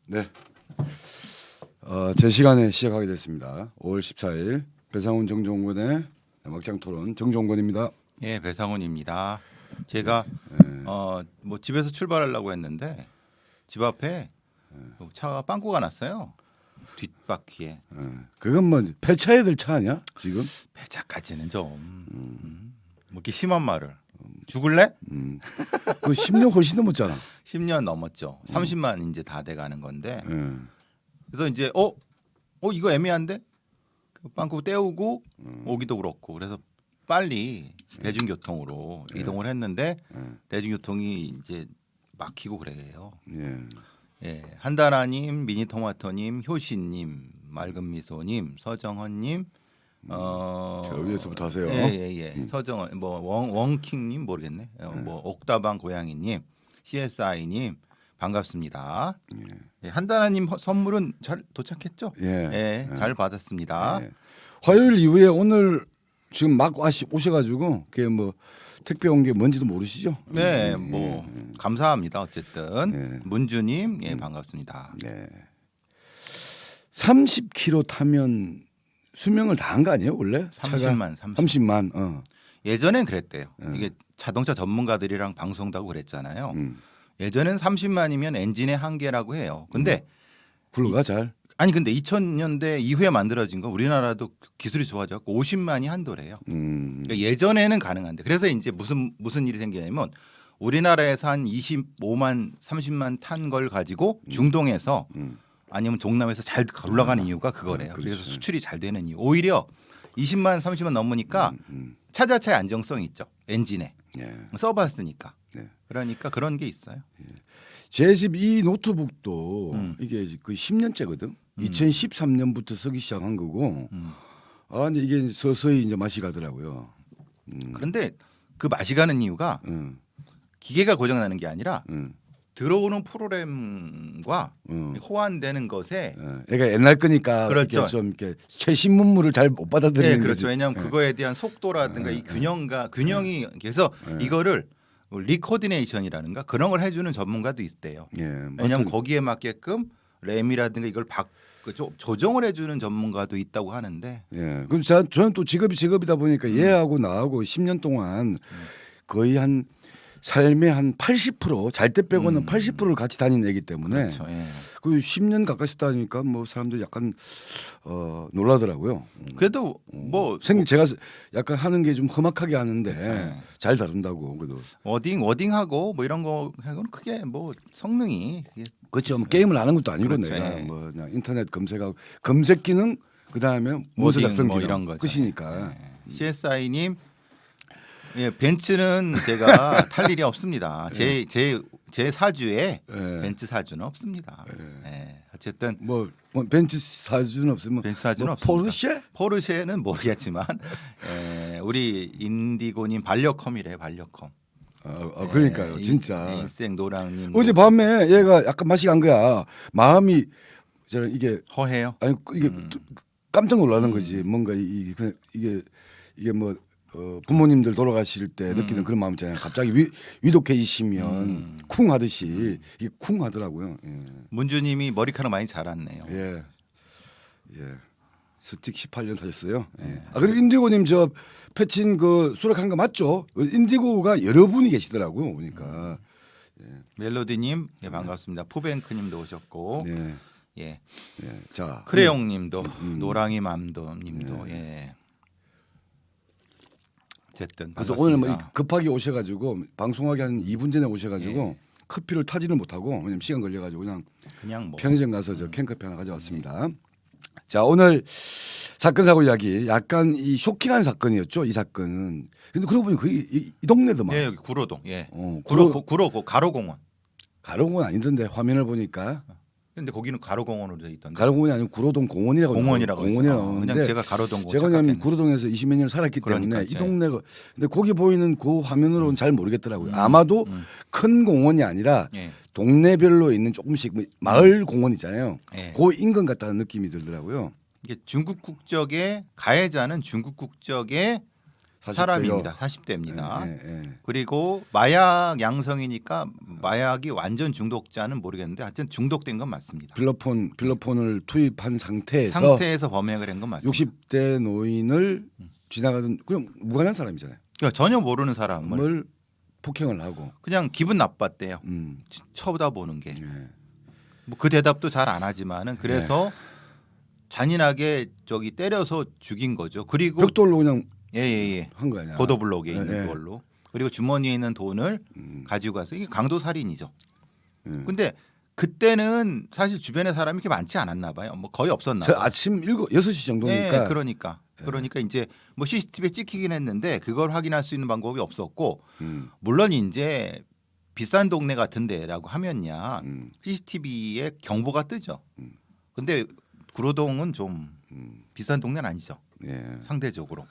네. 제 시간에 시작하게 됐습니다. 5월 14일 배상훈 정종원의 막장 토론 정종원입니다. 예, 배상훈입니다. 제가 뭐 집에서 출발하려고 했는데 집 앞에 차가 빵꾸가 났어요. 뒷바퀴에. 그건 뭐 폐차해야 될 차 아니야? 지금? 폐차까지는 좀 뭐 이렇게 심한 말을 죽을래? 그 10년 훨씬 넘었잖아. 10년 넘었죠. 30만 이제 다 돼가는 건데. 예. 그래서 이제 이거 애매한데 그 빵꾸 떼우고 오기도 그렇고 그래서 빨리 대중교통으로 이동을 했는데 대중교통이 이제 막히고 그래요. 예. 예, 한다라님, 미니토마토님, 효신님, 맑은미소님, 서정헌님, 자, 위에서부터 하세요. 예예예, 서정헌, 뭐 원킹님 모르겠네, 뭐 옥다방 고양이님, CSI님 반갑습니다. 예, 한다라님 선물은 잘 도착했죠? 예. 잘 받았습니다. 예. 화요일 이후에 오늘 지금 막 오셔가지고 그게 뭐 택배 온 게 뭔지도 모르시죠? 네, 뭐 감사합니다. 어쨌든 예. 문주님, 예 반갑습니다. 네. 30km 타면 수명을 다 한 거 아니에요 원래? 30만. 30만. 예전엔 그랬대요. 이게 자동차 전문가들이랑 방송도 하고 그랬잖아요. 예전엔 30만이면 엔진의 한계라고 해요. 근데 굴러가 잘. 아니 근데 2000년대 이후에 만들어진 거 우리나라도 기술이 좋아져갖고 50만이 한도래요. 그러니까 예전에는 가능한데 그래서 이제 무슨 일이 생기냐면 우리나라에서 한 25만 30만 탄 걸 가지고 중동에서 아니면 종남에서 잘 올라가는 이유가 그거래요. 그렇죠. 그래서 수출이 잘 되는 이유. 오히려 20만 30만 넘으니까 차 자체의 안정성이 있죠. 엔진에. 예. 써봤으니까. 네. 그러니까 그런 게 있어요. 제 집 이 노트북도 이게 거의 10년째거든. 2013년부터 쓰기 시작한 거고. 근데 이게 서서히 이제 맛이 가더라고요. 그런데 그 맛이 가는 이유가 기계가 고장나는 게 아니라 들어오는 프로그램과 호환되는 것에 그러니까 옛날 거니까 그렇죠. 이렇게 좀 이렇게 최신 문물을 잘 못 받아들이는 네, 그렇죠. 거지. 왜냐하면 그거에 대한 속도라든가 이 균형이 그래서 이거를 리코디네이션이라든가 그런 걸 해주는 전문가도 있대요. 예. 왜냐하면 거기에 맞게끔 램이라든가 이걸 조정을 해주는 전문가도 있다고 하는데. 예. 그럼 저는 또 직업이다 보니까 얘하고 나하고 10년 동안 거의 한 삶의 한 80%잘 때 빼고는 80%를 같이 다닌 애기 때문에 그렇죠. 예. 그 10년 가까이 쓰다니까 뭐 사람들이 약간 놀라더라고요. 그래도 뭐 제가 약간 하는 게 좀 험악하게 하는데 그렇죠. 잘 다룬다고 그래도. 워딩하고 뭐 이런 거 하고는 크게 뭐 성능이 그렇죠. 뭐 게임을 안 하는 것도 아니고 그렇죠. 내가 예. 뭐 그냥 인터넷 검색하고 검색 기능 그다음에 문서 작성 뭐 기능 이런 거죠. 끝이니까. CSI님, 예, 벤츠는 제가 탈 일이 없습니다. 제 사주에 예. 벤츠 사주는 없습니다. 예, 어쨌든 뭐 벤츠 사주는 없으면 벤츠 사주는 뭐 없습니다. 포르쉐? 포르쉐는 모르겠지만 우리 인디고님 반려컴이래 반려컴. 그러니까요, 예, 진짜. 인생 노랑님 어젯밤에 얘가 약간 맛이 간 거야. 마음이 저는 이게 허해요. 아니 이게 깜짝 놀라는 거지. 뭔가 이게 뭐 부모님들 돌아가실 때 느끼는 그런 마음 있잖아요. 갑자기 위독해지시면 쿵 하듯이 이게 쿵 하더라고요. 예. 문주님이 머리카락 많이 자랐네요. 예. 스틱 18년 타셨어요. 예. 그리고 인디고님 저 패친 그 수락한 거 맞죠? 인디고가 여러 분이 계시더라고요. 보니까. 멜로디님, 예, 반갑습니다. 푸뱅크님도 오셨고, 예. 예, 예. 자. 크레용님도, 노랑이 맘도님도, 예. 어쨌든 그래서 반갑습니다. 오늘 뭐 급하게 오셔가지고 방송하기 한 2분 전에 오셔가지고 커피를 타지는 못하고 왜냐면 시간 걸려가지고 그냥 뭐 편의점 가서 저 캔커피 하나 가져왔습니다. 자 오늘 사건 사고 이야기 약간 이 쇼킹한 사건이었죠. 이 사건은. 근데 그러고 보니 거의 이 동네더만. 예, 여기 구로동, 예, 구로 구로 가로공원. 가로공원 아니던데 화면을 보니까 근데 거기는 가로공원으로 돼 있던데. 가로공원이 아니고 구로동 공원이라고 공원이라고 공원이라고 그냥 하는데 제가 가로동 제가 그냥 구로동에서 20몇 년을 살았기 때문에 그러니까, 이 동네가 근데 거기 보이는 그 화면으로는 잘 모르겠더라고요. 아마도 큰 공원이 아니라 예. 동네별로 있는 조금씩 뭐 마을 공원 있잖아요. 예. 그 인근 같다는 느낌이 들더라고요. 이게 중국 국적의 가해자는 중국 국적의 사람입니다. 40대입니다. 예. 그리고 마약 양성이니까 마약이 완전 중독자는 모르겠는데 하여튼 중독된 건 맞습니다. 필로폰을 투입한 상태에서 범행을 한 건 맞습니다. 60대 노인을 지나가던 그냥 무관한 사람이잖아요. 그러니까 전혀 모르는 사람을 을 폭행을 하고 그냥 기분 나빴대요. 쳐다보는 게. 뭐 그 대답도 잘 안 하지만은 그래서 잔인하게 저기 때려서 죽인 거죠. 그리고 벽돌로 그냥 예예예 한 거 아니야. 보도블록에 있는 예. 그걸로 그리고 주머니에 있는 돈을 가지고 가서 이게 강도 살인이죠. 근데 그때는 사실 주변에 사람이 이렇게 많지 않았나 봐요. 뭐 거의 없었나 봐요. 아침 6시 정도니까. 예, 그러니까 이제 뭐 CCTV에 찍히긴 했는데 그걸 확인할 수 있는 방법이 없었고 물론 이제 비싼 동네 같은 데라고 하면야 CCTV에 경보가 뜨죠. 근데 구로동은 좀 비싼 동네는 아니죠. 예. 상대적으로.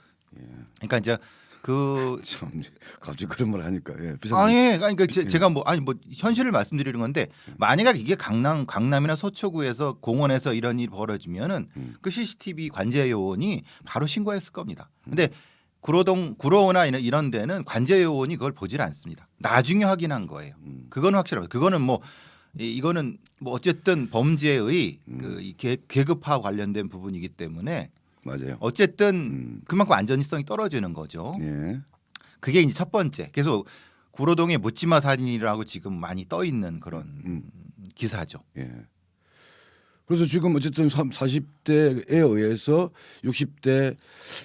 그러니까 이제 그 참 갑자기 그런 말 하니까 비싼 그러니까 제가 뭐 현실을 말씀드리는 건데 만약에 이게 강남이나 서초구에서 공원에서 이런 일이 벌어지면은 그 CCTV 관제 요원이 바로 신고했을 겁니다. 근데 구로나 이런 데는 관제 요원이 그걸 보질 않습니다. 나중에 확인한 거예요. 그거는 확실합니다. 그거는 뭐 이거는 뭐 어쨌든 범죄의 그 계급화 관련된 부분이기 때문에 맞아요. 어쨌든 그만큼 안전성이 떨어지는 거죠. 예. 그게 이제 첫 번째. 그래서 구로동의 묻지마 살인이라고 지금 많이 떠 있는 그런 기사죠. 예. 그래서 지금 어쨌든 40대에 의해서 60대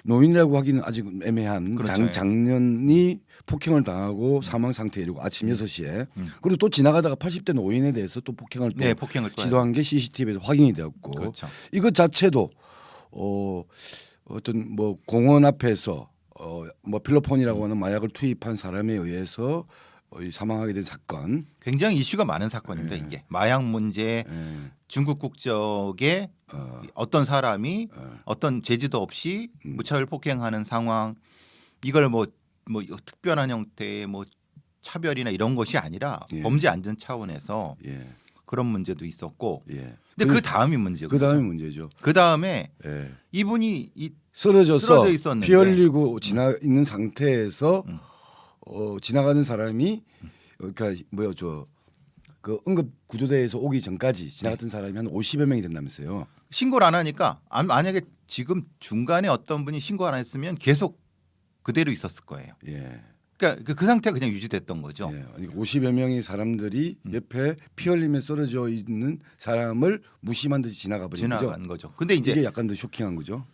노인이라고 하기는 아직 애매한 그렇죠. 장년이 폭행을 당하고 사망 상태에 이르고 아침 6시에 그리고 또 지나가다가 80대 노인에 대해서 또 폭행을 또 폭행을 또 시도한 게 CCTV에서 확인이 되었고 그렇죠. 이것 자체도 어떤 뭐 공원 앞에서 뭐 필로폰이라고 하는 마약을 투입한 사람에 의해서 사망하게 된 사건. 굉장히 이슈가 많은 사건입니다. 이게 마약 문제, 중국 국적의 어떤 사람이 어떤 제지도 없이 무차별 폭행하는 상황. 이걸 뭐 특별한 형태의 뭐 차별이나 이런 것이 아니라 범죄 안전 차원에서 그런 문제도 있었고. 근데 그 다음이 문제고. 그 다음이 문제죠. 그 다음에 이분이 쓰러져 있었는데 피 흘리고 있는 상태에서 지나가는 사람이 그러니까 그 응급 구조대에서 오기 전까지 지나갔던 사람이 한 50여 명이 된다면서요. 신고를 안 하니까 만약에 지금 중간에 어떤 분이 신고 안 했으면 계속 그대로 있었을 거예요. 예. 그러니까 그 상태가 그냥 유지됐던 거죠. 예. 50여 명의 사람들이 옆에 피 흘리며 쓰러져 있는 사람을 무심한 듯이 지나간 거죠. 근데 이제 이게 약간 더 쇼킹한 거죠.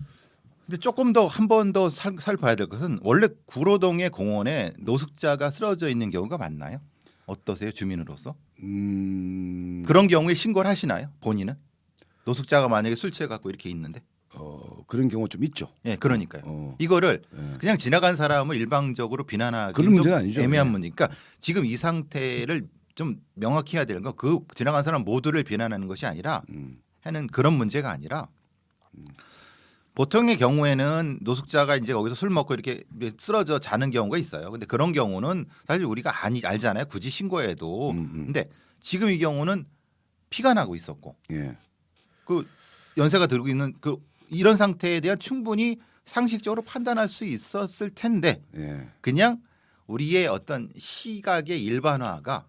근데 조금 더 한 번 더 살펴봐야 될 것은 원래 구로동의 공원에 노숙자가 쓰러져 있는 경우가 많나요? 어떠세요, 주민으로서? 그런 경우에 신고를 하시나요, 본인은? 노숙자가 만약에 술 취해 갖고 이렇게 있는데? 그런 경우 좀 있죠. 예, 그러니까요. 이거를 그냥 지나간 사람을 일방적으로 비난하기 그런 문제는 아니죠. 애매한 문제. 그러니까 지금 이 상태를 좀 명확히 해야 되는 건 그 지나간 사람 모두를 비난하는 것이 아니라 하는 그런 문제가 아니라 보통의 경우에는 노숙자가 이제 거기서 술 먹고 이렇게 쓰러져 자는 경우가 있어요. 근데 그런 경우는 사실 우리가 알잖아요. 굳이 신고해도. 근데 지금 이 경우는 피가 나고 있었고 그 연세가 들고 있는 이런 상태에 대한 충분히 상식적으로 판단할 수 있었을 텐데 그냥 우리의 어떤 시각의 일반화가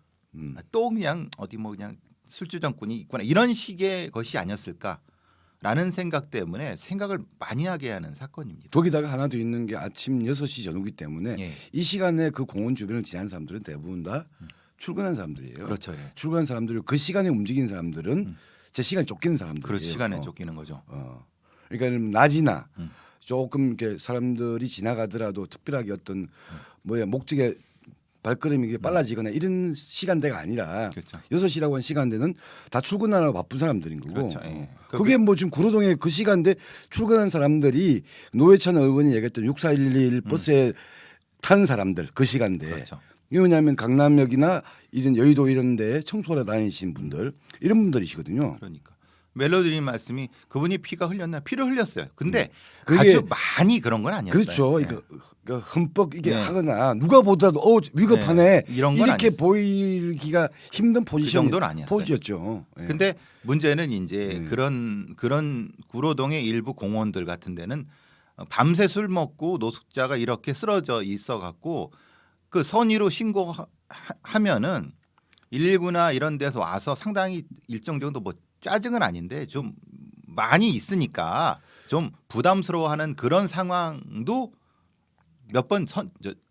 또 그냥 어디 뭐 그냥 술주정꾼이 있거나 이런 식의 것이 아니었을까라는 생각 때문에 생각을 많이 하게 하는 사건입니다. 거기다가 하나 더 있는 게 아침 6시 전후기 때문에 이 시간에 그 공원 주변을 지나는 사람들은 대부분 다 출근한 사람들이에요. 그렇죠. 출근한 사람들이 그 시간에 움직이는 사람들은 제 시간에 쫓기는 사람들이에요. 그렇죠. 시간에 쫓기는 거죠. 그러니까 낮이나 조금 이렇게 사람들이 지나가더라도 특별하게 어떤 목적에 발걸음이 빨라지거나 이런 시간대가 아니라 그렇죠. 6시라고 한 시간대는 다 출근하느라 바쁜 사람들인 거고. 그렇죠. 그게 뭐 지금 구로동에 그 시간대 출근한 사람들이 노회찬 의원이 얘기했던 6411 버스에 탄 사람들 그 시간대. 그렇죠. 왜냐하면 강남역이나 이런 여의도 이런 데 청소하러 다니신 분들 이런 분들이시거든요. 그러니까 멜로디님 말씀이 그분이 피가 흘렸나 피를 흘렸어요. 근데 그게 아주 많이 그런 건 아니었어요. 그렇죠. 이거 흠뻑 이게 하거나 누가 보더라도 위급하네 이런 건 이렇게 아니었어요. 보이기가 힘든 포지션 정도는 아니었어요. 포즈였죠. 근데 문제는 이제 그런 구로동의 일부 공원들 같은 데는 밤새 술 먹고 노숙자가 이렇게 쓰러져 있어 갖고 그 선의로 신고하면은 119나 이런 데서 와서 상당히 일정 정도 뭐 짜증은 아닌데 좀 많이 있으니까 좀 부담스러워하는 그런 상황도 몇 번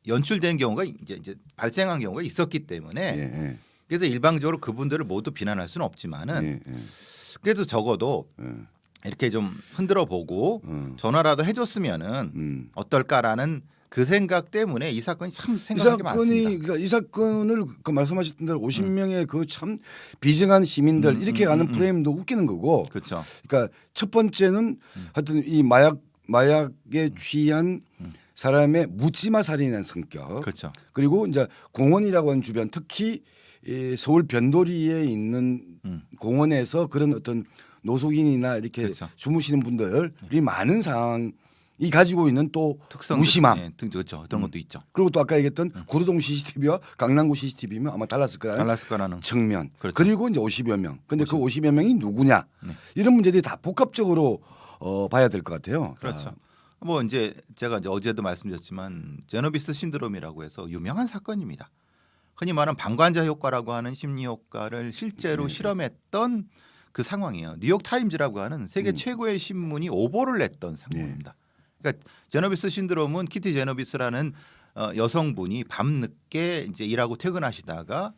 연출된 경우가 이제 발생한 경우가 있었기 때문에 예. 그래서 일방적으로 그분들을 모두 비난할 수는 없지만은 그래도 적어도 이렇게 좀 흔들어 보고 전화라도 해줬으면은 어떨까라는 그 생각 때문에 이 사건이 참 생각할 게 많습니다. 그러니까 이 사건을 그 말씀하셨던 대로 50명의 그 참 비정한 시민들 이렇게 가는 프레임도 웃기는 거고. 그렇죠. 그러니까 첫 번째는 하여튼 이 마약에 취한 사람의 묻지마 살인한 성격. 그렇죠. 그리고 이제 공원이라고 하는 주변 특히 이 서울 변도리에 있는 공원에서 그런 어떤 노숙인이나 이렇게 그렇죠. 주무시는 분들이 많은 상황이 가지고 있는 또 무심함. 예, 그렇죠. 그런 것도 있죠. 그리고 또 아까 얘기했던 구로동 CCTV와 강남구 CCTV면 아마 달랐을 거라는 측면. 그렇죠. 그리고 이제 50여 명. 근데 그 50여 명이 누구냐. 이런 문제들이 다 복합적으로 봐야 될 것 같아요. 그렇죠. 뭐 이제 제가 이제 어제도 말씀드렸지만 제노비스 신드롬이라고 해서 유명한 사건입니다. 흔히 말하는 방관자 효과라고 하는 심리 효과를 실제로 실험했던 그 상황이에요. 뉴욕 타임즈라고 하는 세계 최고의 신문이 오보를 냈던 상황입니다. 그러니까 제노비스 신드롬은 키티 제노비스라는 여성분이 밤늦게 이제 일하고 퇴근하시다가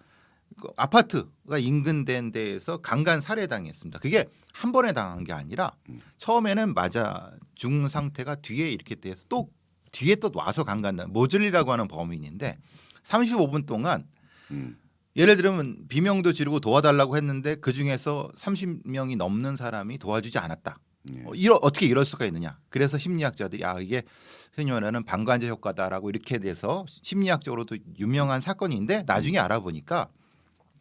그 아파트가 인근된 데에서 강간 살해당했습니다. 그게 한 번에 당한 게 아니라 처음에는 맞아 죽는 상태가 뒤에 이렇게 돼서 또 뒤에 또 와서 강간당 모즐리라고 하는 범인인데 35분 동안 예를 들면 비명도 지르고 도와달라고 했는데 그 중에서 30명이 넘는 사람이 도와주지 않았다. 어떻게 이럴 수가 있느냐. 그래서 심리학자들이 이게 흔히 말하는 방관자 효과다라고 이렇게 돼서 심리학적으로도 유명한 사건인데 나중에 알아보니까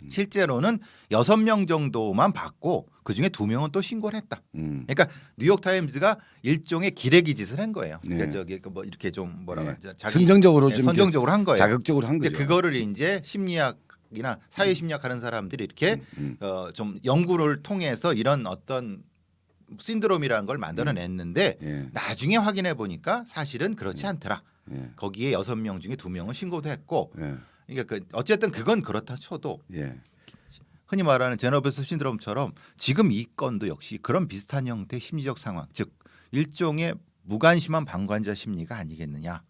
실제로는 6명 정도만 받고 그중에 2명은 또 신고를 했다. 그러니까 뉴욕 타임즈가 일종의 기레기 짓을 한 거예요. 그러니까 저기 뭐 이렇게 좀 뭐라 그러죠? 선정적으로 좀 선정적으로 한 거예요. 자극적으로 한 거죠. 그거를 이제 심리학이나 사회 심리학 하는 사람들이 이렇게 좀 연구를 통해서 이런 어떤 신드롬이라는 걸 만들어냈는데 나중에 확인해 보니까 사실은 그렇지 않더라. 거기에 6명 중에 2명은 신고도 했고 그러니까 어쨌든 그건 그렇다 쳐도 흔히 말하는 제노비스 신드롬처럼 지금 이 건도 역시 그런 비슷한 형태의 심리적 상황, 즉 일종의 무관심한 방관자 심리가 아니겠느냐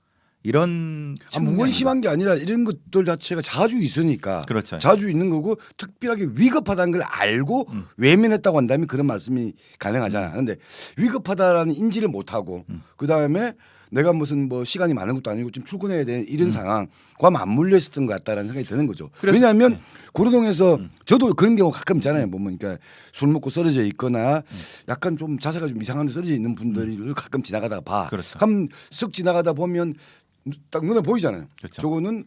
이런 무관심한 게 아니라 이런 것들 자체가 자주 있으니까 그렇죠. 자주 있는 거고 특별하게 위급하다는 걸 알고 외면했다고 한다면 그런 말씀이 가능하잖아. 그런데 위급하다라는 인지를 못하고 그다음에 내가 무슨 뭐 시간이 많은 것도 아니고 좀 출근해야 되는 이런 상황과 맞물려 있었던 것 같다라는 생각이 드는 거죠. 왜냐하면 구로동에서 저도 그런 경우 가끔 있잖아요. 보면 그러니까 술 먹고 쓰러져 있거나 약간 좀 자세가 좀 이상한 데 쓰러져 있는 분들을 가끔 지나가다가 봐. 그렇죠. 그럼 쓱 지나가다 보면 딱 눈에 보이잖아요. 그렇죠. 저거는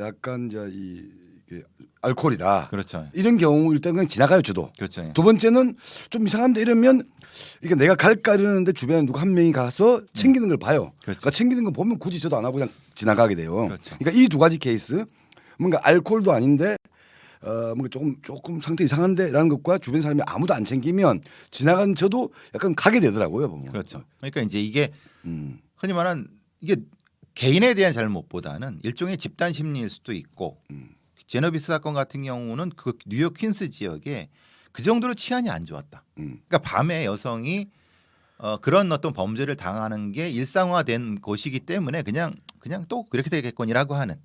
약간 이제 이게 알코올이다. 그렇죠. 이런 경우 일단 그냥 지나가요. 저도. 그렇죠. 두 번째는 좀 이상한데 이러면 이게 내가 갈까 이러는데 주변에 누구 한 명이 가서 챙기는 걸 봐요. 그렇죠. 그러니까 챙기는 거 보면 굳이 저도 안 하고 그냥 지나가게 돼요. 그렇죠. 그러니까 이 두 가지 케이스 뭔가 알코올도 아닌데 뭔가 조금 상태 이상한데라는 것과 주변 사람이 아무도 안 챙기면 지나간 저도 약간 가게 되더라고요. 보면. 그렇죠. 그러니까 이제 이게 흔히 말하는 이게 개인에 대한 잘못보다는 일종의 집단 심리일 수도 있고 제노비스 사건 같은 경우는 그 뉴욕 퀸스 지역에 그 정도로 치안이 안 좋았다. 그러니까 밤에 여성이 그런 어떤 범죄를 당하는 게 일상화된 곳이기 때문에 그냥 또 그렇게 되겠거니라고 하는.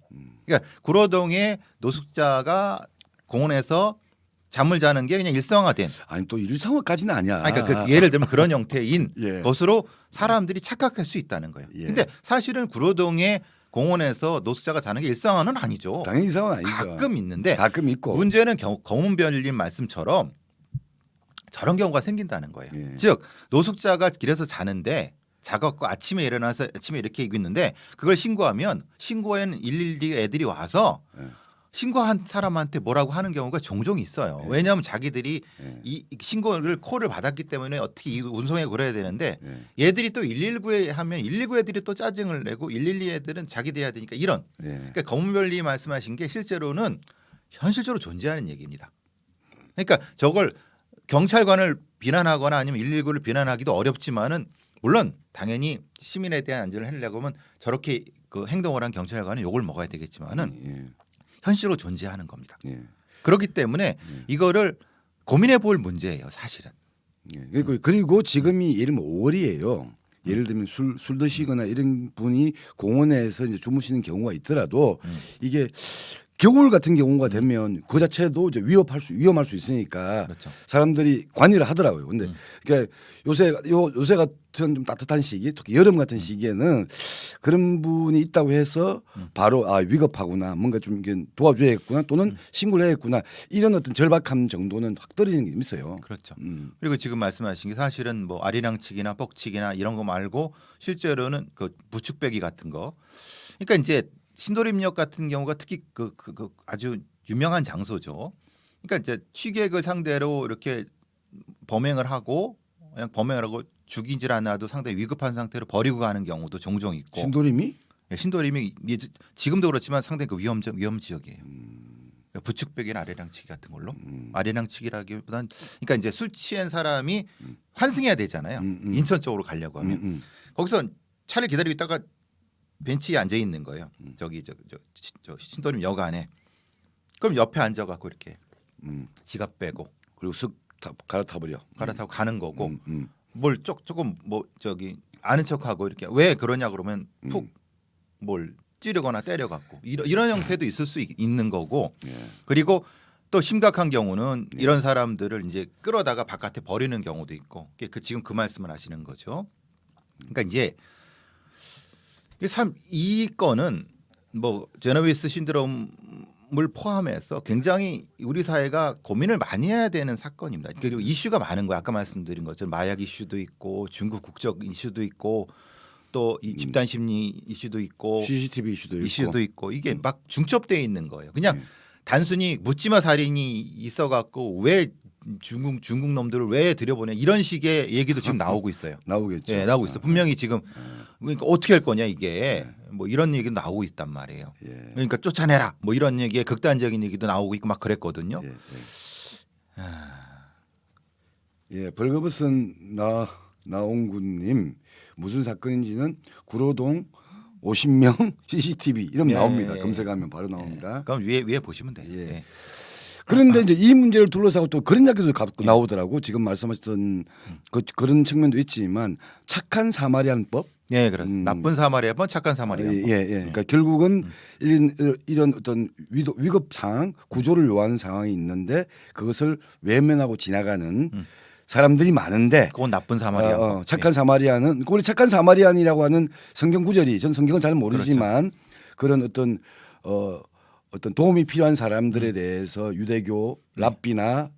그러니까 구로동의 노숙자가 공원에서 잠을 자는 게 그냥 일상화된. 아니 또 일상화까지는 아니야. 그러니까 예를 들면 그런 형태인 예. 것으로 사람들이 착각할 수 있다는 거예요. 근데 사실은 구로동의 공원에서 노숙자가 자는 게 일상화는 아니죠. 당연히 이상은 아니죠. 가끔 있는데 가끔 있고. 문제는 검은별님 말씀처럼 저런 경우가 생긴다는 거예요. 예. 즉 노숙자가 길에서 자는데 자갖고 아침에 일어나서 아침에 이렇게 입고 있는데 그걸 신고하면 신고엔 112 애들이 와서 신고한 사람한테 뭐라고 하는 경우가 종종 있어요. 왜냐하면 자기들이 이 신고를 콜을 받았기 때문에 어떻게 이 운송에 그래야 되는데 얘들이 또 119에 하면 119 애들이 또 짜증을 내고 112 애들은 자기들이 해야 되니까 이런. 그러니까 검은별리 말씀하신 게 실제로는 현실적으로 존재하는 얘기입니다. 그러니까 저걸 경찰관을 비난하거나 아니면 119를 비난하기도 어렵지만은 물론 당연히 시민에 대한 안전을 하려고 하면 저렇게 그 행동을 한 경찰관은 욕을 먹어야 되겠지만은 예. 현실로 존재하는 겁니다. 예. 그렇기 때문에 이거를 고민해 볼 문제예요, 사실은. 예. 그리고 지금이 예를 들면 5월이에요. 예를 들면 술 드시거나 이런 분이 공원에서 이제 주무시는 경우가 있더라도 이게 겨울 같은 경우가 되면 그 자체도 이제 위험할 수 있으니까 그렇죠. 사람들이 관리를 하더라고요. 근데 그러니까 요새 같은 좀 따뜻한 시기, 특히 여름 같은 시기에는 그런 분이 있다고 해서 바로 위급하구나, 뭔가 좀 이게 도와줘야겠구나, 또는 신고를 해야겠구나, 이런 어떤 절박함 정도는 확 떨어지는 게 있어요. 그렇죠. 그리고 지금 말씀하신 게 사실은 뭐 아리랑치기나 뻑치기나 이런 거 말고 실제로는 그 부축배기 같은 거. 그러니까 이제 신도림역 같은 경우가 특히 그 아주 유명한 장소죠. 그러니까 이제 취객을 상대로 이렇게 범행을 하고 그냥 범행을 하고 죽이질 않아도 상당히 위급한 상태로 버리고 가는 경우도 종종 있고. 신도림이? 예, 신도림이 지금도 그렇지만 상당히 그 위험 지역이에요. 부축배기나 아리랑치기 같은 걸로. 아리랑치기라기보다는 그러니까 이제 술 취한 사람이 환승해야 되잖아요. 인천 쪽으로 가려고 하면 거기서 차를 기다리고 있다가 벤치에 앉아 있는 거예요. 저기 저 신도림 역 안에. 그럼 옆에 앉아갖고 이렇게 지갑 빼고 그리고 쓱 갈아타 버려. 갈아타고 가는 거고 뭘 조금 뭐 저기 아는 척하고 이렇게 왜 그러냐 그러면 푹 뭘 찌르거나 때려갖고 이런 형태도 있을 수 있는 거고. 그리고 또 심각한 경우는 이런 사람들을 이제 끌어다가 바깥에 버리는 경우도 있고. 지금 그 말씀을 하시는 거죠. 그러니까 이제 참 이 건은 뭐 제너비스 신드롬을 포함해서 굉장히 우리 사회가 고민을 많이 해야 되는 사건입니다. 그리고 이슈가 많은 거예요. 아까 말씀드린 것처럼 마약 이슈도 있고 중국 국적 이슈도 있고 또 이 집단 심리 이슈도 있고 CCTV 이슈도 있고. 이게 막 중첩되어 있는 거예요. 그냥 단순히 묻지마 살인이 있어갖고 왜 중국 놈들을 왜 들여보내 이런 식의 얘기도 지금 나오고 있어요. 나오겠죠. 예, 나오고 있어. 분명히 지금 그러니까 어떻게 할 거냐 이게 뭐 이런 얘기도 나오고 있단 말이에요. 예. 그러니까 쫓아내라 뭐 이런 얘기에 극단적인 얘기도 나오고 있고 막 그랬거든요. 예, 벌거벗은 나옹군님 무슨 사건인지는 구로동 50명 CCTV 이러면 나옵니다. 검색하면 바로 나옵니다. 그럼 위에 보시면 돼요. 예. 예. 그런데 이제 이 문제를 둘러싸고 또 그런 이야기도 나오더라고. 지금 말씀하셨던 그런 측면도 있지만 착한 사마리안법. 예, 그렇습니다. 나쁜 사마리아법, 착한 사마리아법. 예. 그러니까 결국은 이런 어떤 위급 상황, 구조를 요하는 상황이 있는데 그것을 외면하고 지나가는 사람들이 많은데 그건 나쁜 사마리아법. 착한 사마리안은 우리 착한 사마리안이라고 하는 성경 구절이 전 성경은 잘 모르지만 그런 어떤 도움이 필요한 사람들에 대해서 유대교 랍비나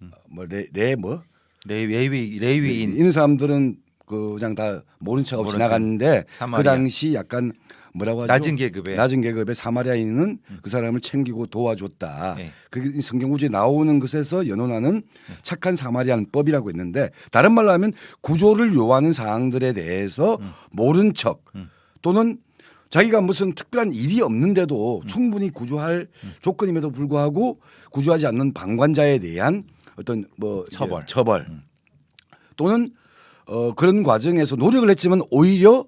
레위인 이런 사람들은 그냥 다 모른 척하고 지나갔는데 그 당시 약간 뭐라고 하죠? 낮은 계급의 사마리아인은 그 사람을 챙기고 도와줬다. 네. 그게 성경 구절에 나오는 것에서 연원하는 착한 사마리안법이라고 했는데 다른 말로 하면 구조를 요하는 사항들에 대해서 모른 척 또는 자기가 무슨 특별한 일이 없는데도 충분히 구조할 조건임에도 불구하고 구조하지 않는 방관자에 대한 어떤 처벌 또는 그런 과정에서 노력을 했지만 오히려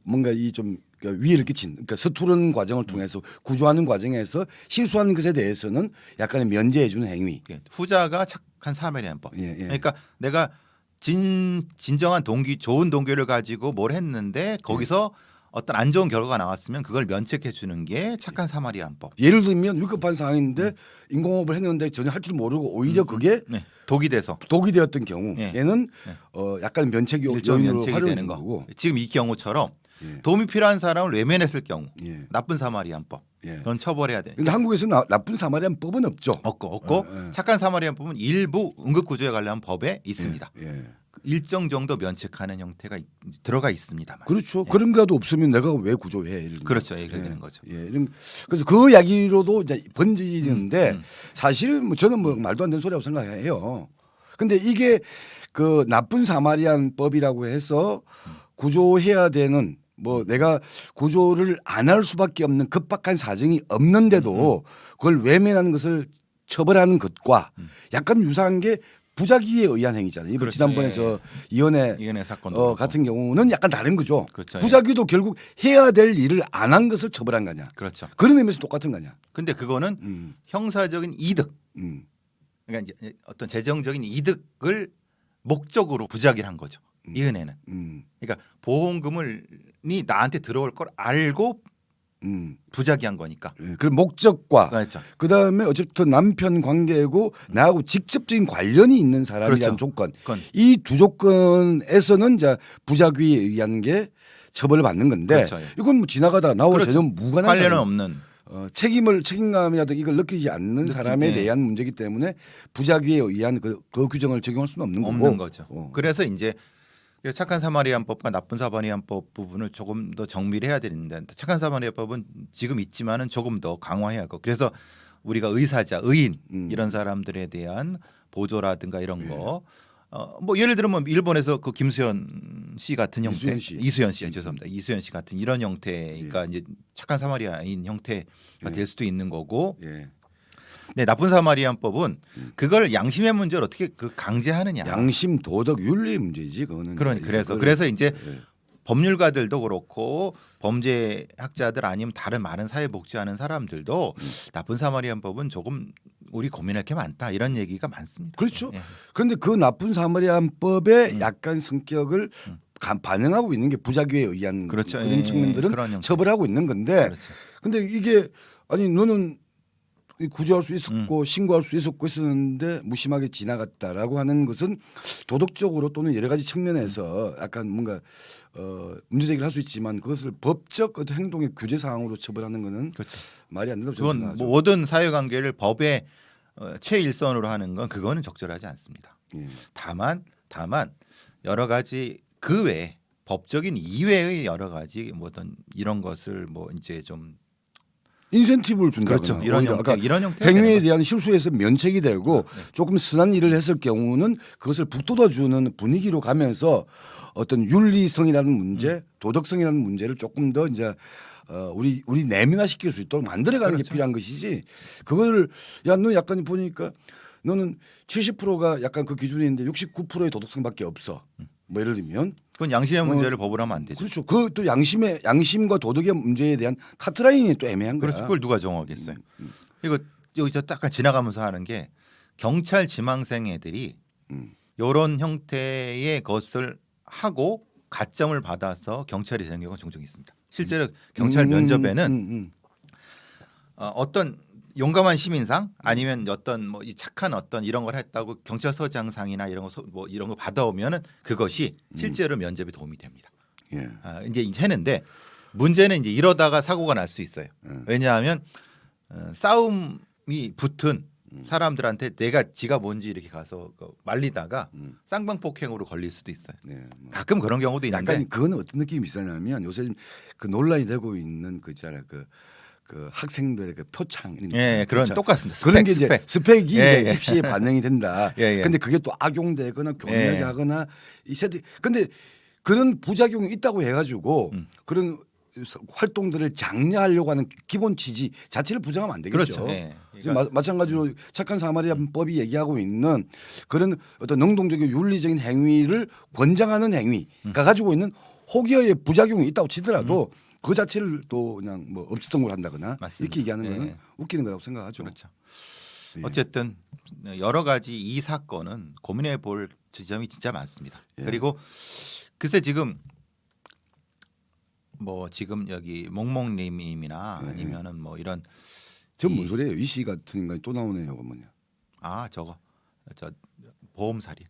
뭔가 이 좀 위해를 끼친 그러니까 서투른 과정을 통해서 구조하는 과정에서 실수하는 것에 대해서는 약간의 면제해 주는 행위. 후자가 착한 사마리안법. 예. 그러니까 내가 진정한 좋은 동기를 가지고 뭘 했는데 거기서 어떤 안 좋은 결과가 나왔으면 그걸 면책해 주는 게 착한 사마리안법. 예를 들면 위급한 상황인데 인공호흡을 했는데 전혀 할 줄 모르고 오히려 그게 독이 되었던 경우에는 약간 면책 요인으로 활용되는 거고. 지금 이 경우처럼 도움이 필요한 사람을 외면했을 경우 나쁜 사마리안법. 그건 처벌해야 돼. 근데 한국에서는 나쁜 사마리안법은 없죠. 없고 착한 사마리안법은 일부 응급구조에 관련 법에 있습니다. 일정 정도 면책하는 형태가 들어가 있습니다만. 그렇죠. 그런 거라도 없으면 내가 왜 구조해? 그렇죠. 그렇게 되는 거죠. 그래서 그 이야기로도 이제 번지는데 사실은 저는 말도 안 되는 소리라고 생각해요. 근데 이게 그 나쁜 사마리안법이라고 해서 구조해야 되는 내가 구조를 안 할 수밖에 없는 급박한 사정이 없는데도 그걸 외면하는 것을 처벌하는 것과 약간 유사한 게 부작위에 의한 행위잖아요. 이번 그렇죠. 지난번에 예. 저 이혼의 이혼의 사건 같은 경우는 약간 다른 거죠. 그렇죠. 부작위도 결국 해야 될 일을 안 한 것을 처벌한 거냐. 그렇죠. 그런 의미에서 똑같은 거냐. 근데 그거는 형사적인 이득, 음. 그러니까 이제 어떤 재정적인 이득을 목적으로 부작위를 한 거죠. 이은혜는. 그러니까 보험금이 나한테 들어올 걸 알고 부작위한 거니까. 예, 그 목적과 그렇죠. 그다음에 어쨌든 남편 관계고 나하고 직접적인 관련이 있는 사람이라는 그렇죠. 조건. 그건 이 두 조건에서는 이제 부작위에 의한 게 처벌을 받는 건데 그렇죠. 예. 이건 뭐 지나가다 나와 그렇죠. 전혀 무관한 관련은 사람, 없는. 책임감이라든가 이걸 느끼지 않는 사람에 예. 대한 문제이기 때문에 부작위에 의한 그 규정을 적용할 수는 없는 거고. 거죠. 그래서 이제 착한 사마리안법과 나쁜 사마리안법 부분을 조금 더 정비를 해야 되는데 착한 사마리안법은 지금 있지만은 조금 더 강화해야 하고 그래서 우리가 의사자, 의인 이런 사람들에 대한 보조라든가 이런 거. 뭐 예를 들면 일본에서 그 김수현 씨 같은 형태, 이수연 씨 죄송합니다. 이수연 씨 같은 이런 형태가 이제 착한 사마리아인 형태가 될 수도 있는 거고. 예. 네, 나쁜 사마리안법은 그걸 양심의 문제를 어떻게 그 강제하느냐. 양심, 도덕, 윤리 문제지 그거는. 그래서 이제 법률가들도 그렇고 범죄학자들 아니면 다른 많은 사회복지하는 사람들도 나쁜 사마리안법은 조금 우리 고민할 게 많다 이런 얘기가 많습니다. 그렇죠. 예. 그런데 그 나쁜 사마리안법의 약간 성격을 반영하고 있는 게 부작위에 의한 그렇죠. 그런 측면들은 그런 형태. 처벌하고 있는 건데. 그렇죠. 근데 이게 아니 너는 구조할 수 있었고 신고할 수 있었고 했었는데 무심하게 지나갔다라고 하는 것은 도덕적으로 또는 여러 가지 측면에서 약간 뭔가 문제제기를 할 수 있지만 그것을 법적 어떤 행동의 규제 사항으로 처벌하는 것은 그렇죠. 말이 안 된다고 그건 생각하죠. 뭐 모든 사회관계를 법의 최일선으로 하는 건 그거는 적절하지 않습니다. 예. 다만 여러 가지 그 외에 법적인 이외의 여러 가지 뭐 어떤 이런 것을 뭐 이제 좀 인센티브를 준다거나 그렇죠. 이런 오히려 형태, 아까 이런 형태 행위에 대한 실수에서 면책이 되고 조금 선한 일을 했을 경우는 그것을 북돋아주는 분위기로 가면서 어떤 윤리성이라는 문제, 도덕성이라는 문제를 조금 더 이제 우리 내면화시킬 수 있도록 만들어가는 게 필요한 것이지. 그거를 야 너 약간 보니까 너는 70%가 약간 그 기준이 있는데 69%의 도덕성밖에 없어. 뭐 예를 들면 그건 양심의 문제를 법으로 하면 안 되죠. 그렇죠. 그 또 양심과 도덕의 문제에 대한 카트라인이 또 애매한 거야. 그렇죠. 그걸 누가 정하겠어요. 그리고 여기서 딱 지나가면서 하는 게 경찰 지망생 애들이 이런 형태의 것을 하고 가점을 받아서 경찰이 되는 경우가 종종 있습니다. 실제로 경찰 면접에는 어떤 용감한 시민상 아니면 어떤 뭐 이 착한 어떤 이런 걸 했다고 경찰서장상이나 이런 거 뭐 이런 거 받아오면은 그것이 실제로 면접에 도움이 됩니다. 예. 이제 했는데 문제는 이제 이러다가 사고가 날 수 있어요. 왜냐하면 싸움이 붙은 사람들한테 내가 지가 뭔지 이렇게 가서 말리다가 쌍방폭행으로 걸릴 수도 있어요. 네, 뭐. 가끔 그런 경우도 있는데 약간 그거는 어떤 느낌이 있었냐면 요새 그 논란이 되고 있는 그 있잖아요. 그 학생들의 그 표창 이런 거 예, 있잖아요. 그런 표창. 똑같습니다. 그런 게 이제 스펙이 예, 이제 예. 입시에 반영이 된다. 예, 예. 근데 그게 또 악용되거나 교묘하게 하거나 이 세대 근데 그런 부작용이 있다고 해가지고 그런 활동들을 장려하려고 하는 기본 취지 자체를 부정하면 안 되겠죠. 그렇죠. 예. 지금 마찬가지로 착한 사마리안법이 얘기하고 있는 그런 어떤 능동적인 윤리적인 행위를 권장하는 행위가 가지고 있는 혹여의 부작용이 있다고 치더라도 그 자체를 또 그냥 뭐 없었던 걸 한다거나 맞습니다. 이렇게 얘기하는 예. 거는 웃기는 거라고 생각하죠. 그렇죠. 예. 어쨌든 여러 가지 이 사건은 고민해 볼 지점이 진짜 많습니다. 예. 그리고 글쎄 지금 뭐 지금 여기 몽몽님이나 예. 아니면은 뭐 이런 저뭔 소리예요? 이씨 같은 인간이 또 나오네요, 뭐냐? 저 보험살인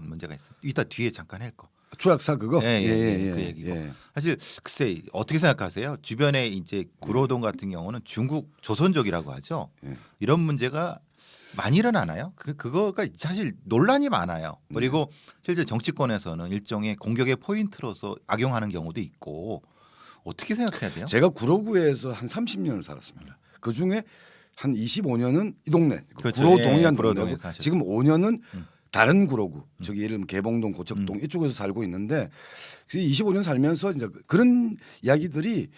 문제가 있어요. 이따 뒤에 잠깐 할 거. 추락사 그거? 그 얘기고. 사실 글쎄 어떻게 생각하세요? 주변에 이제 구로동 같은 경우는 중국 조선족이라고 하죠. 예. 이런 문제가 많이 일어나나요? 그거가 사실 논란이 많아요. 그리고 실제 정치권에서는 일종의 공격의 포인트로서 악용하는 경우도 있고 어떻게 생각해야 돼요? 제가 구로구에서 한 30년을 살았습니다. 그 중에 한 25년은 이 동네 그렇죠. 구로동이라는 예, 구로동에서 동네고 사셨죠. 지금 5년은 다른 구로구 저기 예를 들면 개봉동, 고척동 이쪽에서 살고 있는데 25년 살면서 이제 그런 이야기들이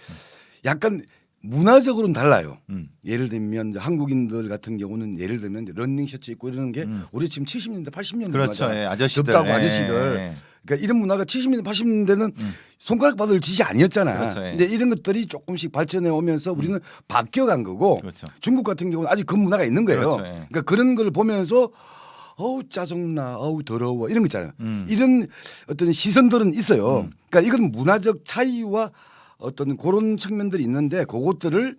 약간 문화적으로는 달라요. 음. 예를 들면 이제 한국인들 같은 경우는 예를 들면 이제 러닝 셔츠 입고 이러는 게 우리 지금 70년대 80년대 그렇죠. 문화잖아요. 예, 아저씨들. 덥다고 예, 아저씨들. 예. 그러니까 이런 문화가 70년대 80년대는 손가락 받을 짓이 아니었잖아. 그렇죠, 예. 근데 이런 것들이 조금씩 발전해 오면서 우리는 바뀌어간 거고 그렇죠. 중국 같은 경우는 아직 그 문화가 있는 거예요. 그렇죠, 예. 그러니까 그런 걸 보면서 어우 짜증나, 어우 더러워 이런 거 있잖아요. 음. 이런 어떤 시선들은 있어요. 그러니까 이건 문화적 차이와 어떤 그런 측면들이 있는데 그것들을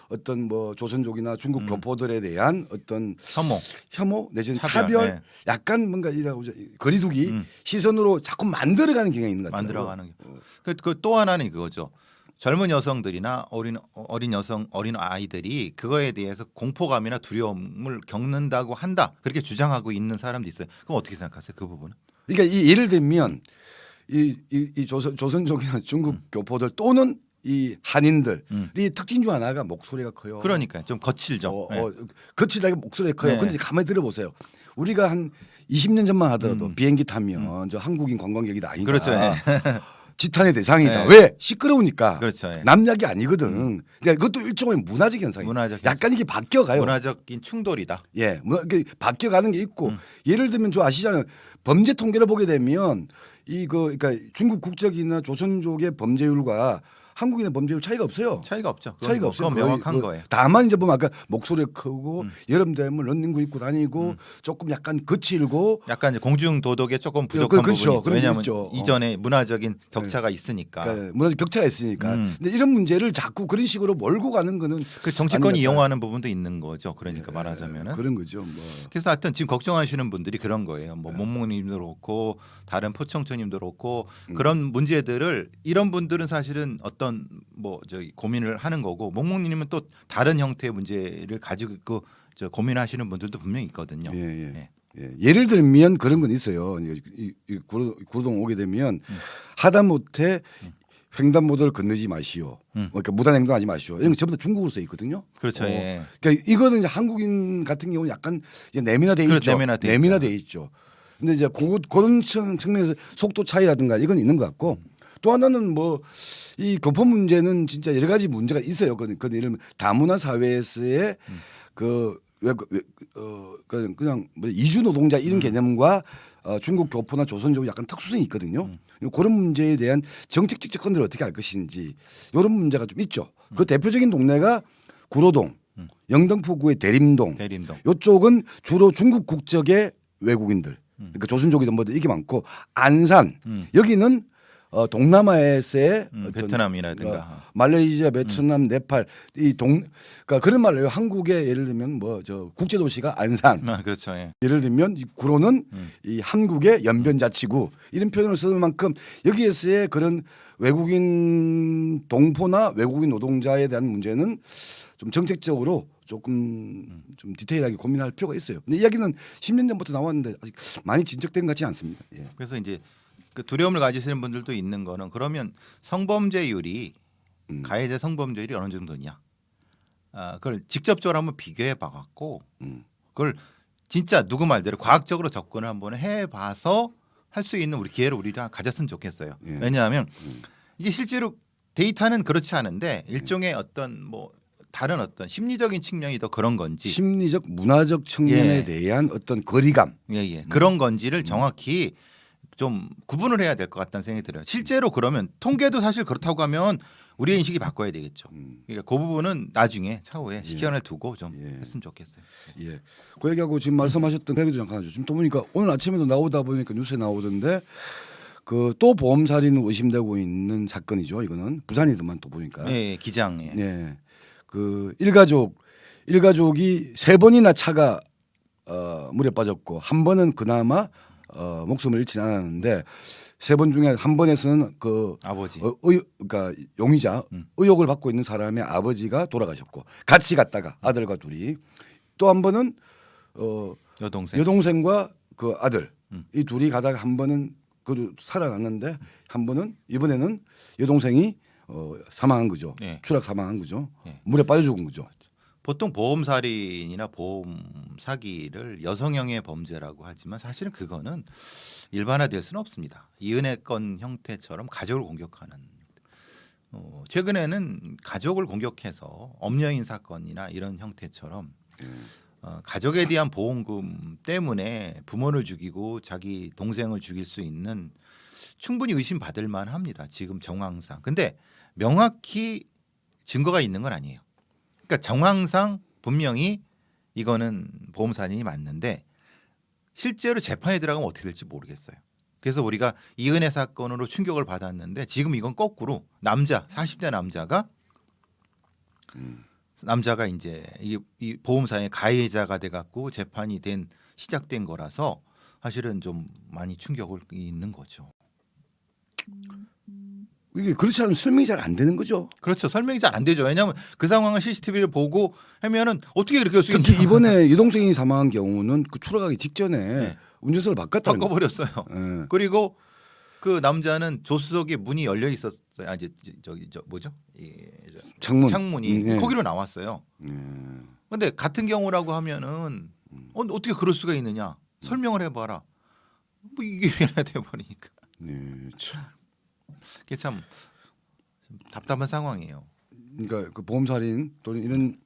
어떤 뭐 조선족이나 중국 교포들에 대한 어떤 혐오 내지는 차별, 예. 약간 뭔가 이라고 거리두기 시선으로 자꾸 만들어가는 경향이 있는 것 같아요. 만들어가는 게. 그또 하나는 그거죠. 젊은 여성들이나 어린 여성 어린 아이들이 그거에 대해서 공포감이나 두려움을 겪는다고 한다 그렇게 주장하고 있는 사람도 있어요. 그럼 어떻게 생각하세요? 그 부분은? 그러니까 이 예를 들면 이 조선족이나 중국 교포들 또는 이 한인들이 특징 중 하나가 목소리가 커요. 그러니까 좀 거칠죠. 네. 거칠다기 목소리가 커요. 네. 근데 가만히 들어보세요. 우리가 한 20년 전만 하더라도 비행기 타면 저 한국인 관광객이다 아니다. 그렇죠. 예. 지탄의 대상이다. 네. 왜? 시끄러우니까. 그렇죠. 예. 남약이 아니거든. 그러니까 그것도 일종의 문화적 현상이에요. 문화적 약간 이게 바뀌어가요. 문화적인 충돌이다. 예, 바뀌어가는 게 있고 예를 들면 저 아시잖아요. 범죄 통계를 보게 되면 그러니까 중국 국적이나 조선족의 범죄율과 한국인의 범죄율 차이가 없어요. 차이가 없죠. 차이가 없어요. 그건 명확한 거예요. 다만 이제 보면 아까 목소리가 크고 여름 되면 런닝구 입고 다니고 조금 약간 거칠고 약간 이제 공중 도덕에 조금 부족한 그렇죠. 부분이 있죠. 그런 게 왜냐하면 있죠. 이전에 문화적인 격차가 있으니까. 그러니까 문화적 격차가 있으니까. 근데 이런 문제를 자꾸 그런 식으로 몰고 가는 거는 그 정치권이 아닌 것 이용하는 부분도 있는 거죠. 그러니까 말하자면은. 그런 거죠. 뭐. 그래서 하여튼 지금 걱정하시는 분들이 그런 거예요. 뭐 몽몽님도 그렇고 다른 포청천님도 그렇고 그런 문제들을 이런 분들은 사실은 어떤 뭐 저기 고민을 하는 거고 몽몽님은 또 다른 형태의 문제를 가지고 있고 고민하시는 분들도 분명히 있거든요. 예. 예를 들면 그런 건 있어요. 이 구로동 오게 되면 하다못해 횡단보도를 건너지 마시오. 그러니까 무단횡단하지 마시오. 이런 거 전부 다 중국어로 써 있거든요. 그렇죠. 예. 그러니까 이거는 이제 한국인 같은 경우는 약간 이제 내민화돼 그렇죠. 있죠. 내민화돼 있죠. 근데 이제 그런 측면에서 속도 차이라든가 이건 있는 것 같고 또 하나는 뭐 이 교포 문제는 진짜 여러 가지 문제가 있어요. 예를 들면 다문화 사회에서의 그냥 뭐 이주 노동자 이런 개념과 중국 교포나 조선족이 약간 특수성이 있거든요. 그런 문제에 대한 정책적 접근을 어떻게 할 것인지 이런 문제가 좀 있죠. 그 대표적인 동네가 구로동, 영등포구의 대림동. 이쪽은 주로 중국 국적의 외국인들, 그러니까 조선족이든 뭐든 이게 많고 안산 여기는 동남아에서의 베트남이라든가 말레이시아, 베트남, 네팔 그러니까 그런 말을 한국의 예를 들면 뭐 저 국제 도시가 안산. 그렇죠. 예. 예를 들면 구로는 이 한국의 연변자치구 이런 표현을 쓰는 만큼 여기에서의 그런 외국인 동포나 외국인 노동자에 대한 문제는 좀 정책적으로 조금 좀 디테일하게 고민할 필요가 있어요. 근데 이야기는 10년 전부터 나왔는데 아직 많이 진척된 것 같지 않습니다. 예. 그래서 이제 그 두려움을 가지시는 분들도 있는 거는 그러면 성범죄율이 가해자 성범죄율이 어느 정도냐? 그걸 직접적으로 한번 비교해 봐갖고 그걸 진짜 누구 말대로 과학적으로 접근을 한번 해봐서 할 수 있는 우리 기회를 우리가 가졌으면 좋겠어요. 예. 왜냐하면 이게 실제로 데이터는 그렇지 않은데 일종의 어떤 뭐 다른 어떤 심리적인 측면이 더 그런 건지 심리적 문화적 측면에 대한 어떤 거리감 그런 건지를 정확히 좀 구분을 해야 될 것 같다는 생각이 들어요. 실제로 그러면 통계도 사실 그렇다고 하면 우리의 인식이 바꿔야 되겠죠. 그러니까 그 부분은 나중에 차후에 시간을 두고 좀 했으면 좋겠어요. 예. 그 얘기하고 지금 말씀하셨던 회비도 잠깐 하죠. 지금 또 보니까 오늘 아침에도 나오다 보니까 뉴스에 나오던데 그 또 보험 살인 의심되고 있는 사건이죠. 이거는 부산이더만 또 보니까. 네, 기장. 예. 그 일가족이 3번이나 차가 물에 빠졌고 한 번은 그나마 목숨을 잃지 않았는데 3번 중에 한 번에서는 그 아버지 그러니까 용의자 의혹을 받고 있는 사람의 아버지가 돌아가셨고 같이 갔다가 아들과 둘이 또 한 번은 여동생과 그 아들 이 둘이 가다가 한 번은 그 살아났는데 한 번은 이번에는 여동생이 사망한 거죠. 추락 사망한 거죠. 물에 빠져 죽은 거죠. 보통 보험 살인이나 보험 사기를 여성형의 범죄라고 하지만 사실은 그거는 일반화될 수는 없습니다. 이은혜 건 형태처럼 가족을 공격하는 최근에는 가족을 공격해서 엄여인 사건이나 이런 형태처럼 가족에 대한 보험금 때문에 부모를 죽이고 자기 동생을 죽일 수 있는 충분히 의심받을 만합니다. 지금 정황상. 근데 명확히 증거가 있는 건 아니에요. 그러니까 정황상 분명히 이거는 보험 살인이 맞는데 실제로 재판에 들어가면 어떻게 될지 모르겠어요. 그래서 우리가 이은혜 사건으로 충격을 받았는데 지금 이건 거꾸로 남자 40대 남자가 이제 이 보험사의 가해자가 돼갖고 재판이 시작된 거라서 사실은 좀 많이 충격이 있는 거죠. 이게 그렇지 않으면 설명이 잘 안 되는 거죠. 그렇죠. 설명이 잘 안 되죠. 왜냐하면 그 상황을 CCTV를 보고 하면은 어떻게 그렇게 할 수 특히 있냐. 이번에 여동생이 사망한 경우는 그 출항하기 직전에 네. 운전석을 바꿨다는 거. 바꿔버렸어요. 예. 그리고 그 남자는 조수석에 문이 열려 있었어요. 아 이제 저기 뭐죠? 창문이 예. 거기로 나왔어요. 근데 같은 경우라고 하면은 어떻게 그럴 수가 있느냐? 설명을 해봐라. 뭐 이게 이래야 돼 버리니까. 네, 참. 그게 참 답답한 상황이에요. 그러니까 그 보험살인 또는 이런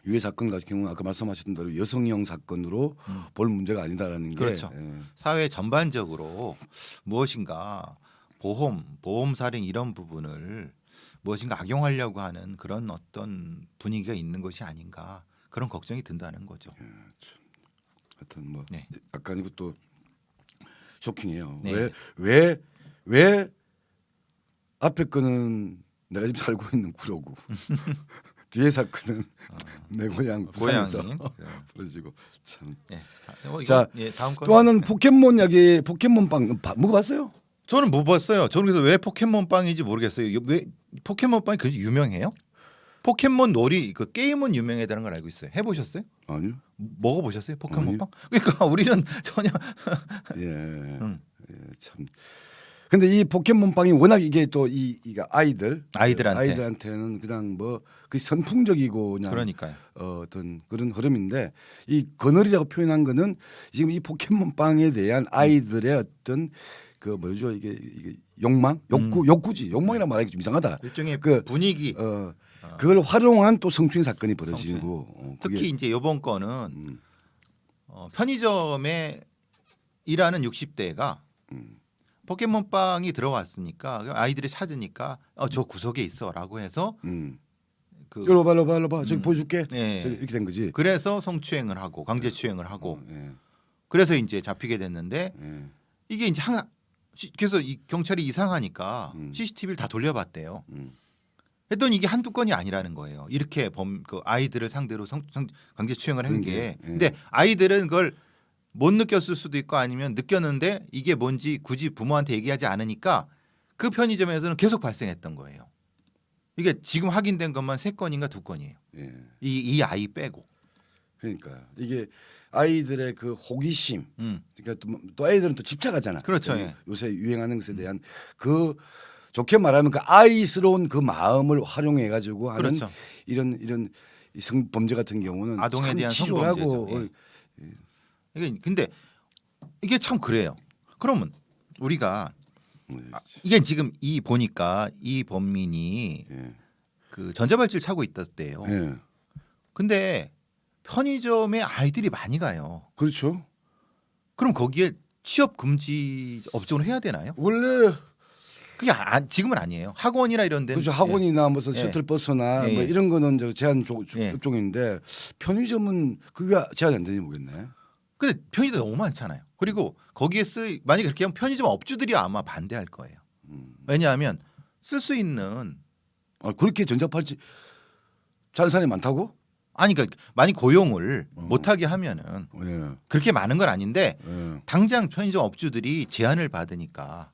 유해 사건 같은 경우는 아까 말씀하셨던 대로 여성형 사건으로 볼 문제가 아니다라는 게 그렇죠. 사회 전반적으로 무엇인가 보험 살인 이런 부분을 무엇인가 악용하려고 하는 그런 어떤 분위기가 있는 것이 아닌가 그런 걱정이 든다는 거죠. 하여튼 뭐 네. 약간 이것도 쇼킹해요. 네. 왜 앞에 거는 내가 지금 살고 있는 구로구 뒤에 사건은 내 고향 부산에서 고향인. 벌어지고 참. 네. 자, 다음 또 하나는 포켓몬 이야기 포켓몬빵 먹어봤어요? 저는 못 봤어요. 저는 그래서 왜 포켓몬 빵인지 모르겠어요. 왜 포켓몬 빵이 그렇게 유명해요? 포켓몬 놀이 그 게임은 유명하다는 걸 알고 있어요. 해보셨어요? 아니요. 먹어보셨어요? 포켓몬 아니요. 빵? 그러니까 우리는 전혀 예, 참. 근데 이 포켓몬빵이 워낙 이게 또 이가 아이들한테는 그냥 뭐 그 선풍적이고 그냥 그러니까요. 어떤 그런 흐름인데 이 거널이라고 표현한 거는 지금 이 포켓몬빵에 대한 아이들의 어떤 그 뭐죠 이게 욕망, 욕구지. 욕망이라 말하기 좀 이상하다. 일종의 그 분위기. 그걸 활용한 또 성추행 사건이 벌어지고 특히 이제 이번 거는 편의점에 일하는 60대가 포켓몬빵이 들어왔으니까 아이들이 찾으니까 저 구석에 있어라고 해서 그 일로 봐 저기 보여줄게. 네. 저기 이렇게 된 거지. 그래서 성추행을 하고 강제추행을 하고 예. 그래서 이제 잡히게 됐는데 예. 이게 이제 그래서 이 경찰이 이상하니까 CCTV를 다 돌려봤대요. 했더니 이게 한두 건이 아니라는 거예요. 이렇게 그 아이들을 상대로 강제추행을 한 게. 근데 아이들은 그걸 못 느꼈을 수도 있고 아니면 느꼈는데 이게 뭔지 굳이 부모한테 얘기하지 않으니까 그 편의점에서는 계속 발생했던 거예요. 이게 지금 확인된 것만 3건인가 2건이에요. 예. 이 아이 빼고. 그러니까 이게 아이들의 그 호기심, 그러니까 또 아이들은 또 집착하잖아. 그렇죠. 예. 요새 유행하는 것에 대한 그 좋게 말하면 그 아이스러운 그 마음을 활용해 가지고 하는 그렇죠. 이런 성범죄 같은 경우는 아동에 참 대한 치졸하고 성범죄죠. 이게 근데 이게 참 그래요. 그러면 우리가 이게 지금 보니까 이 범인이 예. 그 전자발찌를 차고 있었대요. 예. 근데 편의점에 아이들이 많이 가요. 그렇죠. 그럼 거기에 취업 금지 업종을 해야 되나요? 원래 그게 지금은 아니에요. 학원이나 이런 데는 그렇죠. 학원이나 무슨 셔틀버스나 뭐 이런 거는 저 제한 업종인데 편의점은 그게 제한 안 되는지 모르겠네. 근데 편의점 너무 많잖아요. 그리고 거기에 만약에 그렇게 하면 편의점 업주들이 아마 반대할 거예요. 왜냐하면 쓸 수 있는 그렇게 전자발찌 찾는 사람이 많다고? 아니 그러니까 많이 고용을 못하게 하면은 예. 그렇게 많은 건 아닌데 예. 당장 편의점 업주들이 제한을 받으니까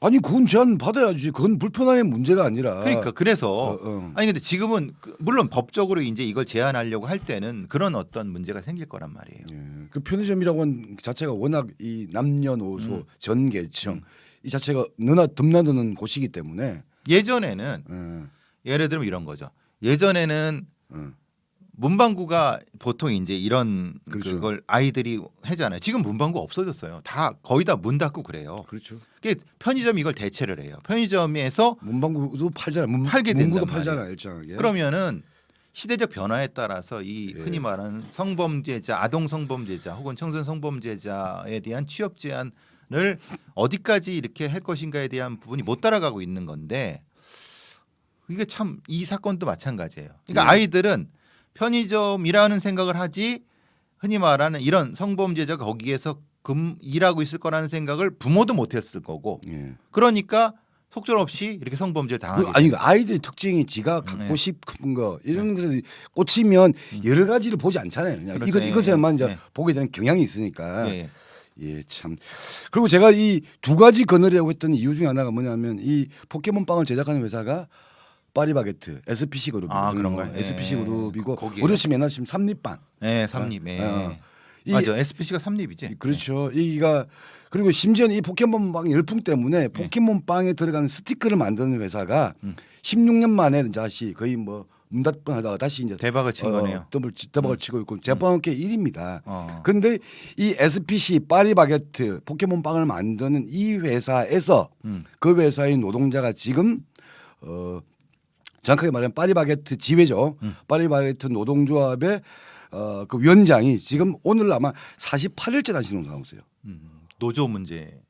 아니 그건 제한 받아야지. 그건 불편함의 문제가 아니라. 그러니까 그래서 아니 근데 지금은 물론 법적으로 이제 이걸 제한하려고 할 때는 그런 어떤 문제가 생길 거란 말이에요. 예. 그 편의점이라고 하는 자체가 워낙 이 남녀노소 전 계층 이 자체가 드나드는 곳이기 때문에 예전에는 예를 들면 이런 거죠. 예전에는 문방구가 보통 이제 이런 그렇죠. 그걸 아이들이 하잖아요. 지금 문방구 없어졌어요. 다 거의 다 문 닫고 그래요. 그렇죠. 그게 편의점이 이걸 대체를 해요. 편의점에서 문방구도 팔잖아. 팔게 문구도 된단 팔잖아, 말이에요. 일정하게. 그러면은 시대적 변화에 따라서 이 예. 흔히 말하는 성범죄자, 아동 성범죄자 혹은 청소년 성범죄자에 대한 취업 제한을 어디까지 이렇게 할 것인가에 대한 부분이 못 따라가고 있는 건데 이게 참 이 사건도 마찬가지예요. 그러니까 예. 아이들은 편의점이라는 생각을 하지 흔히 말하는 이런 성범죄자가 거기에서 일하고 있을 거라는 생각을 부모도 못했을 거고 예. 그러니까 속절없이 이렇게 성범죄를 당하게 아니 아이들의 특징이 지가 갖고 네. 싶은 거 이런 것에 꽂히면 여러 가지를 보지 않잖아요. 그냥 그렇죠. 이것에만 이제 예. 보게 되는 경향이 있으니까. 예, 예. 예, 참. 그리고 제가 이 두 가지 거느리라고 했던 이유 중에 하나가 뭐냐면 이 포켓몬 빵을 제작하는 회사가 파리바게트, SPC 그룹이고 아, 그런가요? SPC 예. 그룹이고 거기에요? 어르신 맨날 지금 삼립빵. 네, 삼립. 예. 이- 맞아. SPC가 삼립이지. 그렇죠. 이가 그리고 심지어는 이 포켓몬 빵 열풍 때문에 포켓몬 빵에 들어가는 스티커를 만드는 회사가 16년 만에 다시 거의 뭐 문 닫고 하다가 다시 이제 대박을 친 거네요. 대박을 치고 있고 제빵업계 1위입니다. 어. 그런데 이 SPC 파리바게트 포켓몬 빵을 만드는 이 회사에서 그 회사의 노동자가 지금 정확하게 말하면 파리바게트 지회죠. 파리바게트 노동조합의 그 위원장이 지금 오늘 아마 48일째 단식 농성하고 있어요. 노조 문제.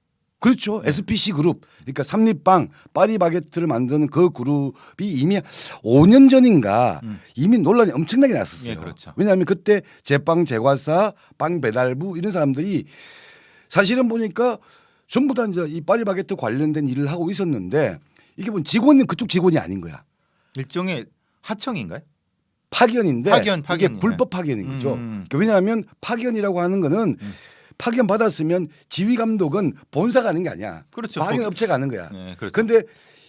그렇죠. SPC 그룹. 그러니까 삼립빵, 파리바게트를 만드는 그 그룹이 이미 5년 전인가 이미 논란이 엄청나게 났었어요. 예, 그렇죠. 왜냐하면 그때 제빵 제과사, 빵 배달부 이런 사람들이 사실은 보니까 전부 다 이제 이 파리바게트 관련된 일을 하고 있었는데 이게 뭐 직원은 그쪽 직원이 아닌 거야. 일종의 하청인가요? 파견인데 파견, 이게 파견이네. 불법 파견인 거죠. 음. 그러니까 왜냐하면 파견이라고 하는 거는 파견 받았으면 지휘 감독은 본사가 하는 게 아니야. 그렇죠. 파견 거기- 업체가 하는 거야. 네, 그렇죠. 근데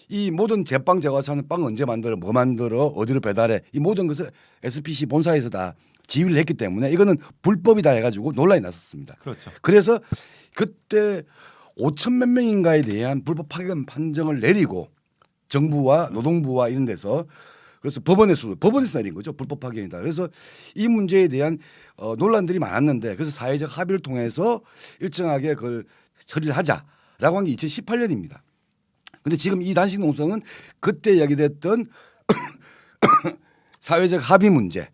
이 모든 제빵 제과사는 빵 언제 만들어, 뭐 만들어, 어디로 배달해 이 모든 것을 SPC 본사에서 다 지휘를 했기 때문에 이거는 불법이다 해가지고 논란이 났었습니다. 그렇죠. 그래서 그때 5천 몇 명인가에 대한 불법 파견 판정을 내리고 정부와 노동부와 이런 데서 그래서 법원에서 내린 거죠. 불법 파견이다. 그래서 이 문제에 대한 논란들이 많았는데 그래서 사회적 합의를 통해서 일정하게 그걸 처리를 하자라고 한 게 2018년입니다. 근데 지금 이 단식 농성은 그때 이야기됐던 사회적 합의 문제,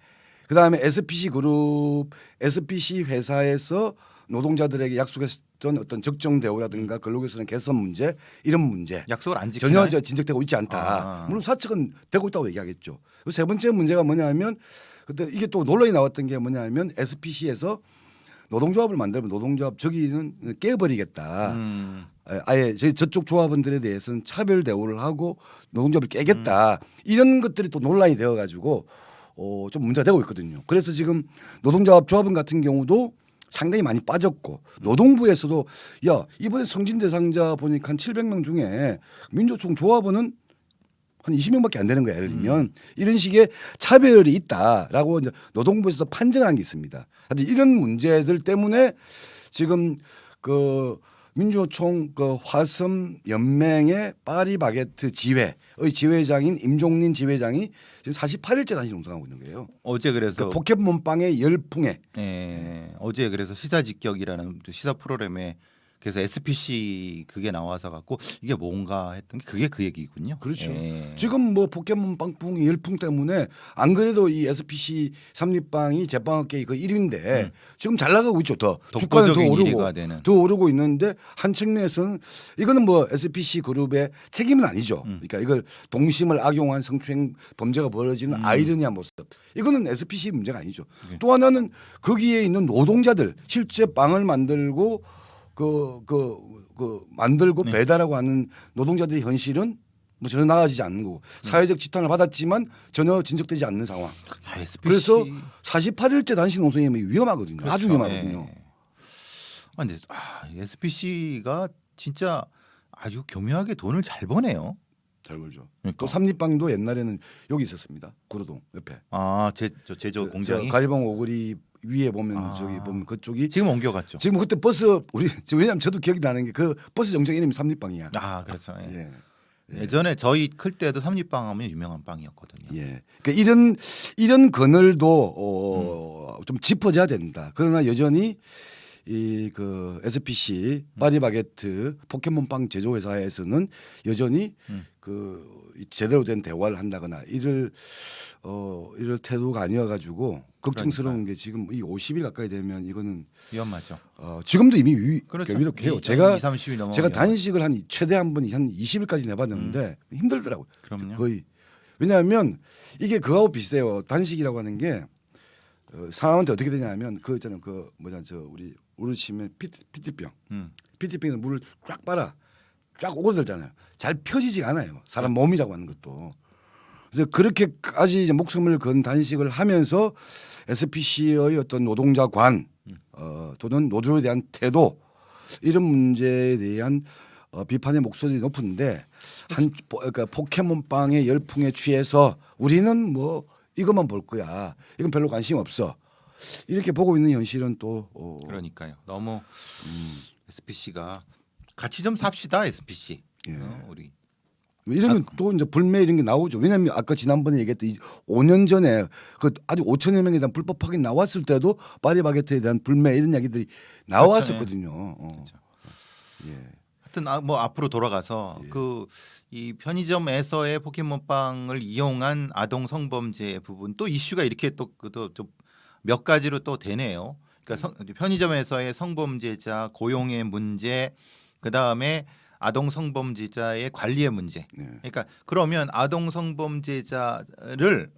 그다음에 SPC 그룹, SPC 회사에서 노동자들에게 약속했던 어떤 적정 대우라든가 근로기준의 개선 문제 이런 문제 약속을 안 지키나요? 전혀 진척되고 있지 않다. 아. 물론 사측은 되고 있다고 얘기하겠죠. 그리고 세 번째 문제가 뭐냐면 그때 이게 또 논란이 나왔던 게 뭐냐면 SPC에서 노동조합을 만들면 노동조합 저기는 깨버리겠다. 아예 저쪽 조합원들에 대해서는 차별 대우를 하고 노동조합을 깨겠다. 이런 것들이 또 논란이 되어가지고 좀 문제가 되고 있거든요. 그래서 지금 노동조합 조합원 같은 경우도 상당히 많이 빠졌고 노동부에서도 야 이번에 승진 대상자 보니까 한 700명 중에 민주총 조합원은 한 20명밖에 안 되는 거야. 예를 들면 이런 식의 차별이 있다라고 이제 노동부에서도 판정한 게 있습니다. 하여튼 이런 문제들 때문에 지금 그 민주총 그 화섬 연맹의 파리바게트 지회의 지회장인 임종린 지회장이 지금 48일째 단식 농성하고 있는 거예요. 어제 그래서 그 포켓몬빵의 열풍에 어제 그래서 시사 직격이라는 또 시사 프로그램에 그래서 SPC 그게 나와서 갖고 이게 뭔가 했던 게 그게 그 얘기군요. 그렇죠. 예. 지금 뭐 포켓몬 빵풍이 열풍 때문에 안 그래도 이 SPC 삼립빵이 제빵업계 그 1위인데 지금 잘 나가고 있죠. 더 주가는 더 독보적인 오르고 1위가 되는. 더 오르고 있는데 한 측면에서는 이거는 뭐 SPC 그룹의 책임은 아니죠. 그러니까 이걸 동심을 악용한 성추행 범죄가 벌어지는 아이러니한 모습. 이거는 SPC 문제가 아니죠. 또 하나는 거기에 있는 노동자들 실제 빵을 만들고 만들고 네. 배달하고 하는 노동자들의 현실은 뭐 전혀 나아지지 않는 거고 사회적 지탄을 받았지만 전혀 진척되지 않는 상황. 아, SPC 그래서 48일째 단식 농성이 위험하거든요. 그렇죠. 아주 위험하거든요. 예. 아, 근데 SPC가 진짜 아주 교묘하게 돈을 잘 버네요. 잘 벌죠. 그러니까. 또 삼립빵도 옛날에는 여기 있었습니다. 구로동 옆에. 제조 공장이 저 가리봉 오거리 위에 보면 아. 저기 보면 그쪽이 지금 옮겨갔죠. 지금 그때 버스 우리 왜냐면 저도 기억이 나는 게 그 버스 정장 이름이 삼립빵이야. 아, 그렇죠. 예. 예. 예전에 저희 클 때도 삼립빵 하면 유명한 빵이었거든요. 예. 그러니까 이런 그늘도 좀 짚어져야 된다. 그러나 여전히 이 그 SPC 파리바게트 포켓몬빵 제조회사에서는 여전히 그 제대로 된 대화를 한다거나 이럴 태도가 아니어가지고 걱정스러운 게 지금 이 50일 가까이 되면 이거는 위험하죠. 지금도 이미 그렇죠. 위독해요. 이 제가 30일 넘어가면 제가 위험하죠. 단식을 한 최대 한 20일까지 내봤는데 힘들더라고요. 그럼요. 거의 왜냐하면 이게 그거하고 비슷해요. 단식이라고 하는 게 사람한테 어떻게 되냐면 그 있잖아요. 그 뭐냐 저 우리 어르신의 피티병. 피티병에 물을 쫙 빨아 쫙 오그들잖아요. 잘 펴지지가 않아요. 사람 몸이라고 하는 것도. 그래서 그렇게까지 이제 목숨을 건 단식을 하면서 SPC의 어떤 노동자 관 또는 노조에 대한 태도 이런 문제에 대한 비판의 목소리 높은데 그러니까 포켓몬빵의 열풍에 취해서 우리는 뭐 이것만 볼 거야. 이건 별로 관심 없어. 이렇게 보고 있는 현실은 또 그러니까요. 너무 SPC가 같이 좀 삽시다 SPC. 예. 우리 이러면 또 이제 불매 이런 게 나오죠. 왜냐하면 아까 지난번에 얘기했던 5년 전에 그 아주 5천여 명에 대한 불법 파견 나왔을 때도 파리바게트에 대한 불매 이런 이야기들이 나왔었거든요. 그렇죠. 예. 하여튼 뭐 앞으로 돌아가서 그 이 편의점에서의 포켓몬빵을 이용한 아동 성범죄 부분 또 이슈가 이렇게 또 몇 가지로 또 되네요. 그러니까 편의점에서의 성범죄자 고용의 문제, 그 다음에 아동 성범죄자의 관리의 문제. 그러니까 그러면 아동 성범죄자를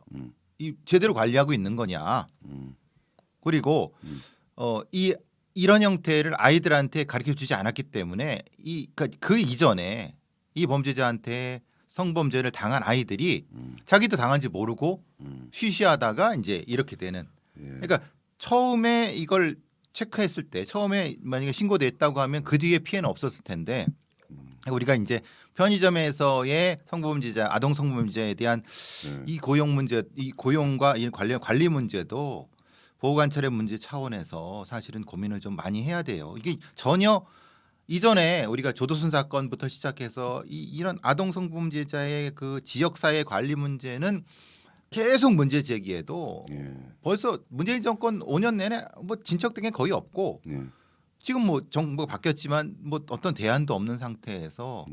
이 제대로 관리하고 있는 거냐? 그리고 이런 형태를 아이들한테 가르쳐 주지 않았기 때문에 그 이전에 이 범죄자한테 성범죄를 당한 아이들이 자기도 당한지 모르고 쉬쉬하다가 이제 이렇게 되는. 그러니까 처음에 이걸 체크했을 때 처음에 만약에 신고됐다고 하면 그 뒤에 피해는 없었을 텐데 우리가 이제 편의점에서의 성범죄자, 아동 성범죄에 대한 이 고용 문제, 이 고용과 이 관리 문제도 보호관찰의 문제 차원에서 사실은 고민을 좀 많이 해야 돼요. 이게 전혀 이전에 우리가 조도순 사건부터 시작해서 이런 아동 성범죄자의 그 지역사회 관리 문제는 계속 문제 제기해도 벌써 문재인 정권 5년 내내 뭐 진척된 게 거의 없고 지금 뭐 정부가 바뀌었지만 뭐 어떤 대안도 없는 상태에서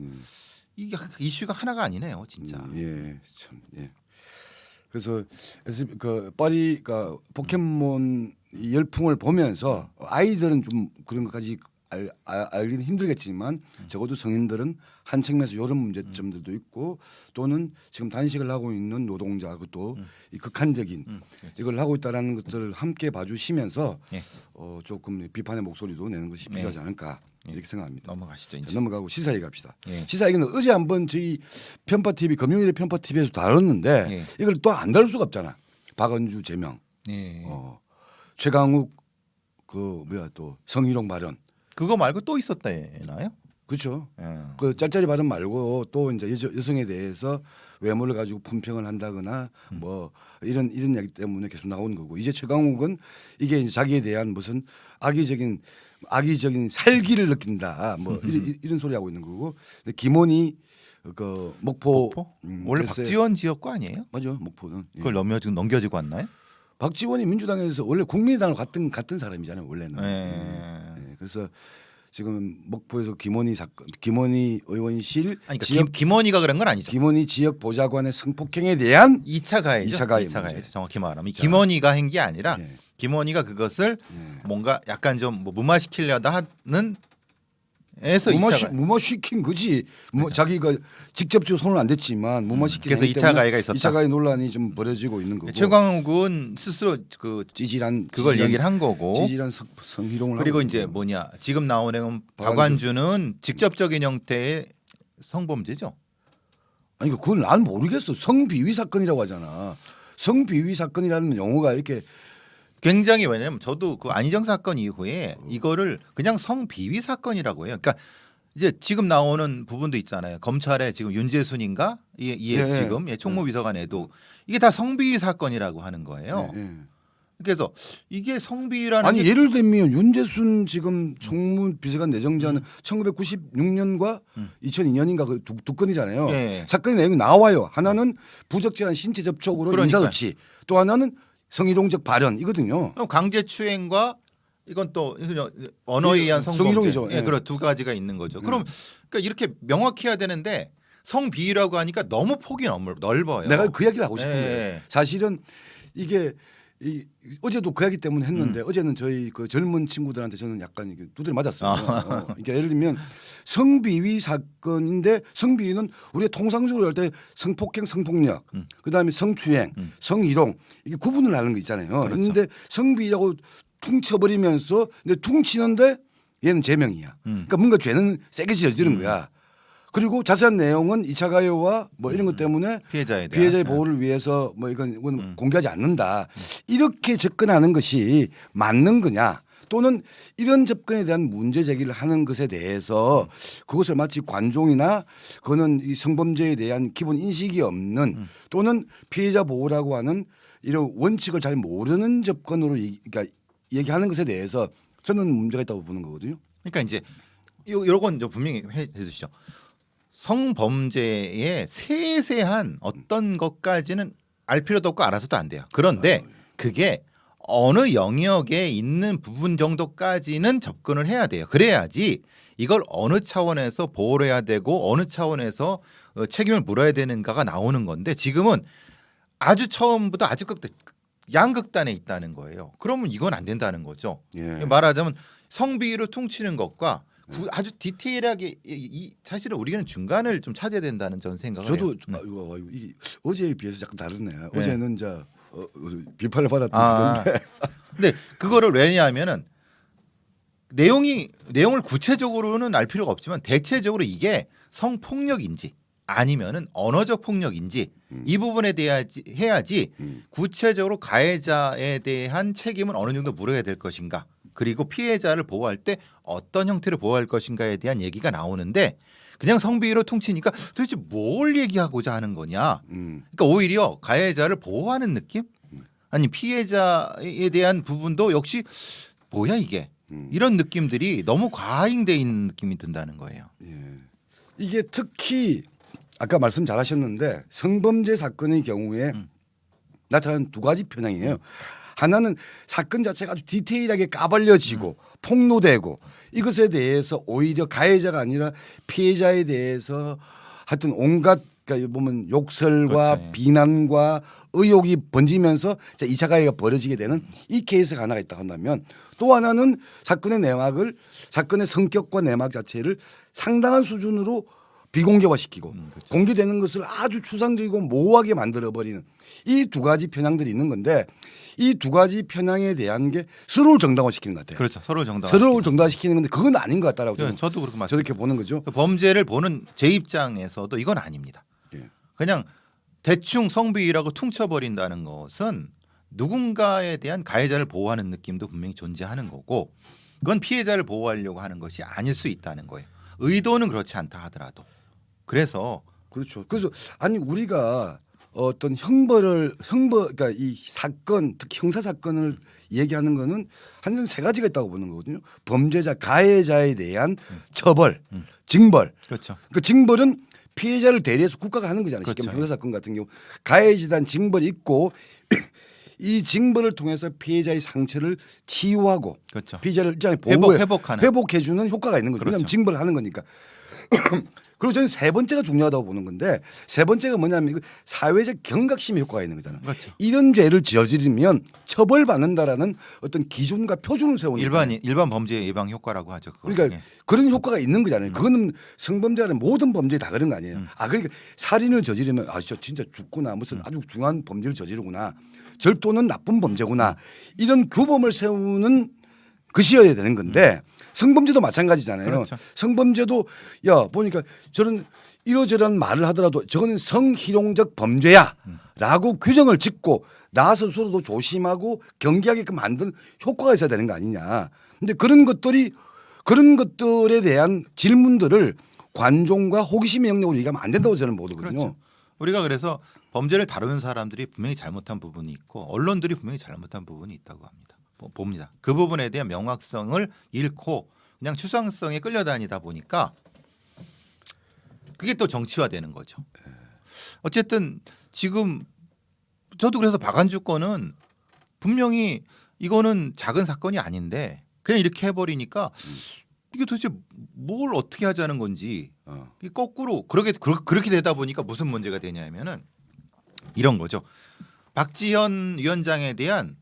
이게 이슈가 하나가 아니네요, 진짜. 예, 참, 예. 그래서 그 파리 그 포켓몬 열풍을 보면서 아이들은 좀 그런 것까지 알기는 힘들겠지만 적어도 성인들은 한 측면에서 이런 문제점들도 있고 또는 지금 단식을 하고 있는 노동자 그것도 이 극한적인 이걸 하고 있다라는 것들을 함께 봐주시면서 조금 비판의 목소리도 내는 것이 필요하지 않을까 이렇게 생각합니다. 넘어가시죠. 이제. 자, 넘어가고 시사회기 갑시다. 예. 시사회기는 어제 한번 저희 편파 TV 금요일에 편파 TV에서 다뤘는데 이걸 또 안 다룰 수가 없잖아. 박은주 제명, 최강욱 그 뭐야 또 성희롱 발언. 그거 말고 또 있었다나요? 그렇죠. 그 짤짤이 발언 말고 또 이제 여성에 대해서 외모를 가지고 품평을 한다거나 뭐 이런 이야기 때문에 계속 나오는 거고 이제 최강욱은 이게 이제 자기에 대한 무슨 악의적인 살기를 느낀다 뭐 이런 소리 하고 있는 거고 김원희 그 목포 원래 됐어요. 박지원 지역 거 아니에요? 맞아 목포는 그걸 넘겨지고 왔나요? 박지원이 민주당에서 원래 국민의당을 같은 사람이잖아요 원래는. 그래서 지금 목포에서 김원희 의원실 아니, 그러니까 지역 김원희가 그런 건 아니죠. 김원희 지역 보좌관의 성폭행에 대한 2차 가해죠. 2차 가해 2차 가해. 문제. 정확히 말하면 김원희가 한 게 아니라 예. 김원희가 그것을 뭔가 약간 좀 뭐 무마시키려다 하는 에서 2차 가해. 무마시킨 거지. 뭐 자기가 직접적으로 손을 안 댔지만 무마시킨. 그래서 2차 가해가 있었다. 2차 가해 논란이 좀 벌어지고 있는 거고. 최강욱은 스스로 그 찌질한 그걸 얘기를 한 거고. 찌질한 성희롱을 그리고 하고 이제 있고. 뭐냐 지금 나오는 박완주는 직접적인 형태의 성범죄죠. 아니 그건 난 모르겠어. 성비위 사건이라고 하잖아. 성비위 사건이라는 용어가 이렇게 굉장히 왜냐면 저도 그 안희정 사건 이후에 이거를 그냥 성비위 사건이라고 해요. 그러니까 이제 지금 나오는 부분도 있잖아요. 검찰에 지금 윤재순인가 지금 총무비서관에도 이게 다 성비위 사건이라고 하는 거예요. 그래서 이게 성비라는 아니 게 예를 들면 윤재순 지금 청문 비서관 내정자는 1996년과 2002년인가 그 두 건이잖아요. 예. 사건의 내용이 나와요. 하나는 부적절한 신체 접촉으로 그러니까요. 인사조치, 또 하나는 성희롱적 발언이거든요. 그럼 강제추행과 이건 또 언어에 의한 성범죄, 성희롱이죠. 예, 예. 그런 두 가지가 있는 거죠. 그럼 그러니까 이렇게 명확해야 되는데 성비위라고 하니까 너무 폭이 넓어요. 내가 그 이야기를 하고 싶은 예. 거예요. 사실은 이게 어제도 그 이야기 때문에 했는데 어제는 저희 그 젊은 친구들한테 저는 약간 이게 두드려 맞았어요. 그러니까 예를 들면 성비위 사건인데 성비위는 우리가 통상적으로 할 때 성폭행, 성폭력, 그다음에 성추행, 성희롱 이게 구분을 하는 거 있잖아요. 그렇죠. 그런데 성비위라고 퉁쳐버리면서 근데 퉁치는데 얘는 제명이야. 그러니까 뭔가 죄는 세게 지어지는 거야. 그리고 자세한 내용은 2차 가해와 뭐 이런 것 때문에 피해자에 대한 피해자의 보호를 위해서 뭐 이건 공개하지 않는다. 이렇게 접근하는 것이 맞는 거냐? 또는 이런 접근에 대한 문제 제기를 하는 것에 대해서 그것을 마치 관종이나 그거는 이 성범죄에 대한 기본 인식이 없는 또는 피해자 보호라고 하는 이런 원칙을 잘 모르는 접근으로 그러니까 얘기하는 것에 대해서 저는 문제가 있다고 보는 거거든요. 그러니까 이제 요건 분명히 해 주시죠. 성범죄의 세세한 어떤 것까지는 알 필요도 없고 알아서도 안 돼요. 그런데 그게 어느 영역에 있는 부분 정도까지는 접근을 해야 돼요. 그래야지 이걸 어느 차원에서 보호를 해야 되고 어느 차원에서 책임을 물어야 되는가가 나오는 건데 지금은 아주 처음부터 아주 양극단에 있다는 거예요. 그러면 이건 안 된다는 거죠. 예. 말하자면 성비위로 퉁치는 것과 아주 디테일하게 사실은 우리는 중간을 좀 찾아야 된다는 저는 생각을 저도 해요. 아이고, 이게 어제에 비해서 약간 다르네. 네. 어제는 이제 비판을 받았던 아. 건데 근데 그거를 왜냐하면은 내용을 구체적으로는 알 필요가 없지만 대체적으로 이게 성폭력인지 아니면은 언어적 폭력인지 이 부분에 대해야지 해야지 구체적으로 가해자에 대한 책임은 어느 정도 물어야 될 것인가 그리고 피해자를 보호할 때 어떤 형태로 보호할 것인가에 대한 얘기가 나오는데 그냥 성비위로 퉁치니까 도대체 뭘 얘기하고자 하는 거냐. 그러니까 오히려 가해자를 보호하는 느낌? 아니 피해자에 대한 부분도 역시 뭐야 이게 이런 느낌들이 너무 과잉돼 있는 느낌이 든다는 거예요. 예. 이게 특히 아까 말씀 잘하셨는데 성범죄 사건의 경우에 나타나는 두 가지 편향이에요. 하나는 사건 자체가 아주 디테일하게 까발려지고 폭로되고 이것에 대해서 오히려 가해자가 아니라 피해자에 대해서 하여튼 온갖 그러니까 보면 욕설과 그렇지. 비난과 의혹이 번지면서 2차 가해가 벌어지게 되는 이 케이스가 하나가 있다 한다면 또 하나는 사건의 내막을 사건의 성격과 내막 자체를 상당한 수준으로 비공개화시키고 그렇죠. 공개되는 것을 아주 추상적이고 모호하게 만들어버리는 이 두 가지 편향들이 있는 건데 이 두 가지 편향에 대한 게 서로를 정당화시키는 것 같아요. 그렇죠. 서로 정당. 서로를 정당화시키는 건데 그건 아닌 것 같다라고 저도 그렇게 맞습니다. 저렇게 보는 거죠. 범죄를 보는 제 입장에서도 이건 아닙니다. 예. 그냥 대충 성비위라고 퉁쳐버린다는 것은 누군가에 대한 가해자를 보호하는 느낌도 분명히 존재하는 거고 그건 피해자를 보호하려고 하는 것이 아닐 수 있다는 거예요. 의도는 그렇지 않다 하더라도. 그래서 그렇죠. 그래서 아니 우리가 어떤 그러니까 이 사건 특히 형사 사건을 얘기하는 거는 한 세 가지가 있다고 보는 거거든요. 범죄자 가해자에 대한 처벌, 징벌. 그렇죠. 그 징벌은 피해자를 대리해서 국가가 하는 거잖아요. 그렇죠. 쉽게 말하면 형사 사건 같은 경우 가해에 대한 징벌이 있고 이 징벌을 통해서 피해자의 상처를 치유하고 그렇죠. 피해자를 일종의 보호해 회복하는. 회복해주는 효과가 있는 거죠. 그렇죠. 왜냐하면 징벌을 하는 거니까. 그리고 저는 세 번째가 중요하다고 보는 건데 세 번째가 뭐냐면 이거 사회적 경각심의 효과가 있는 거잖아요. 그렇죠. 이런 죄를 저지르면 처벌받는다라는 어떤 기준과 표준을 세우는 일반 범죄 예방 효과라고 하죠. 그거. 그러니까 예. 그런 효과가 있는 거잖아요. 그거는 성범죄라는 모든 범죄에 다 그런 거 아니에요. 그러니까 살인을 저지르면 진짜 죽구나 무슨 아주 중요한 범죄를 저지르구나 절도는 나쁜 범죄구나 이런 규범을 세우는 것이어야 되는 건데 성범죄도 마찬가지잖아요. 그렇죠. 성범죄도 야 보니까 저는 이러저런 말을 하더라도 저거는 성희롱적 범죄야라고 규정을 짓고 나 스스로도 조심하고 경계하게끔 만든 효과가 있어야 되는 거 아니냐. 근데 그런 것들에 대한 질문들을 관종과 호기심의 영역으로 얘기하면 안 된다고 저는 보거든요. 그렇죠. 우리가 그래서 범죄를 다루는 사람들이 분명히 잘못한 부분이 있고 언론들이 분명히 잘못한 부분이 있다고 합니다. 봅니다. 그 부분에 대한 명확성을 잃고 그냥 추상성에 끌려다니다 보니까 그게 또 정치화되는 거죠. 어쨌든 지금 저도 그래서 박안주 건은 분명히 이거는 작은 사건이 아닌데 그냥 이렇게 해버리니까 이게 도대체 뭘 어떻게 하자는 건지 이게 거꾸로 그렇게 되다 보니까 무슨 문제가 되냐면은 이런 거죠. 박지현 위원장에 대한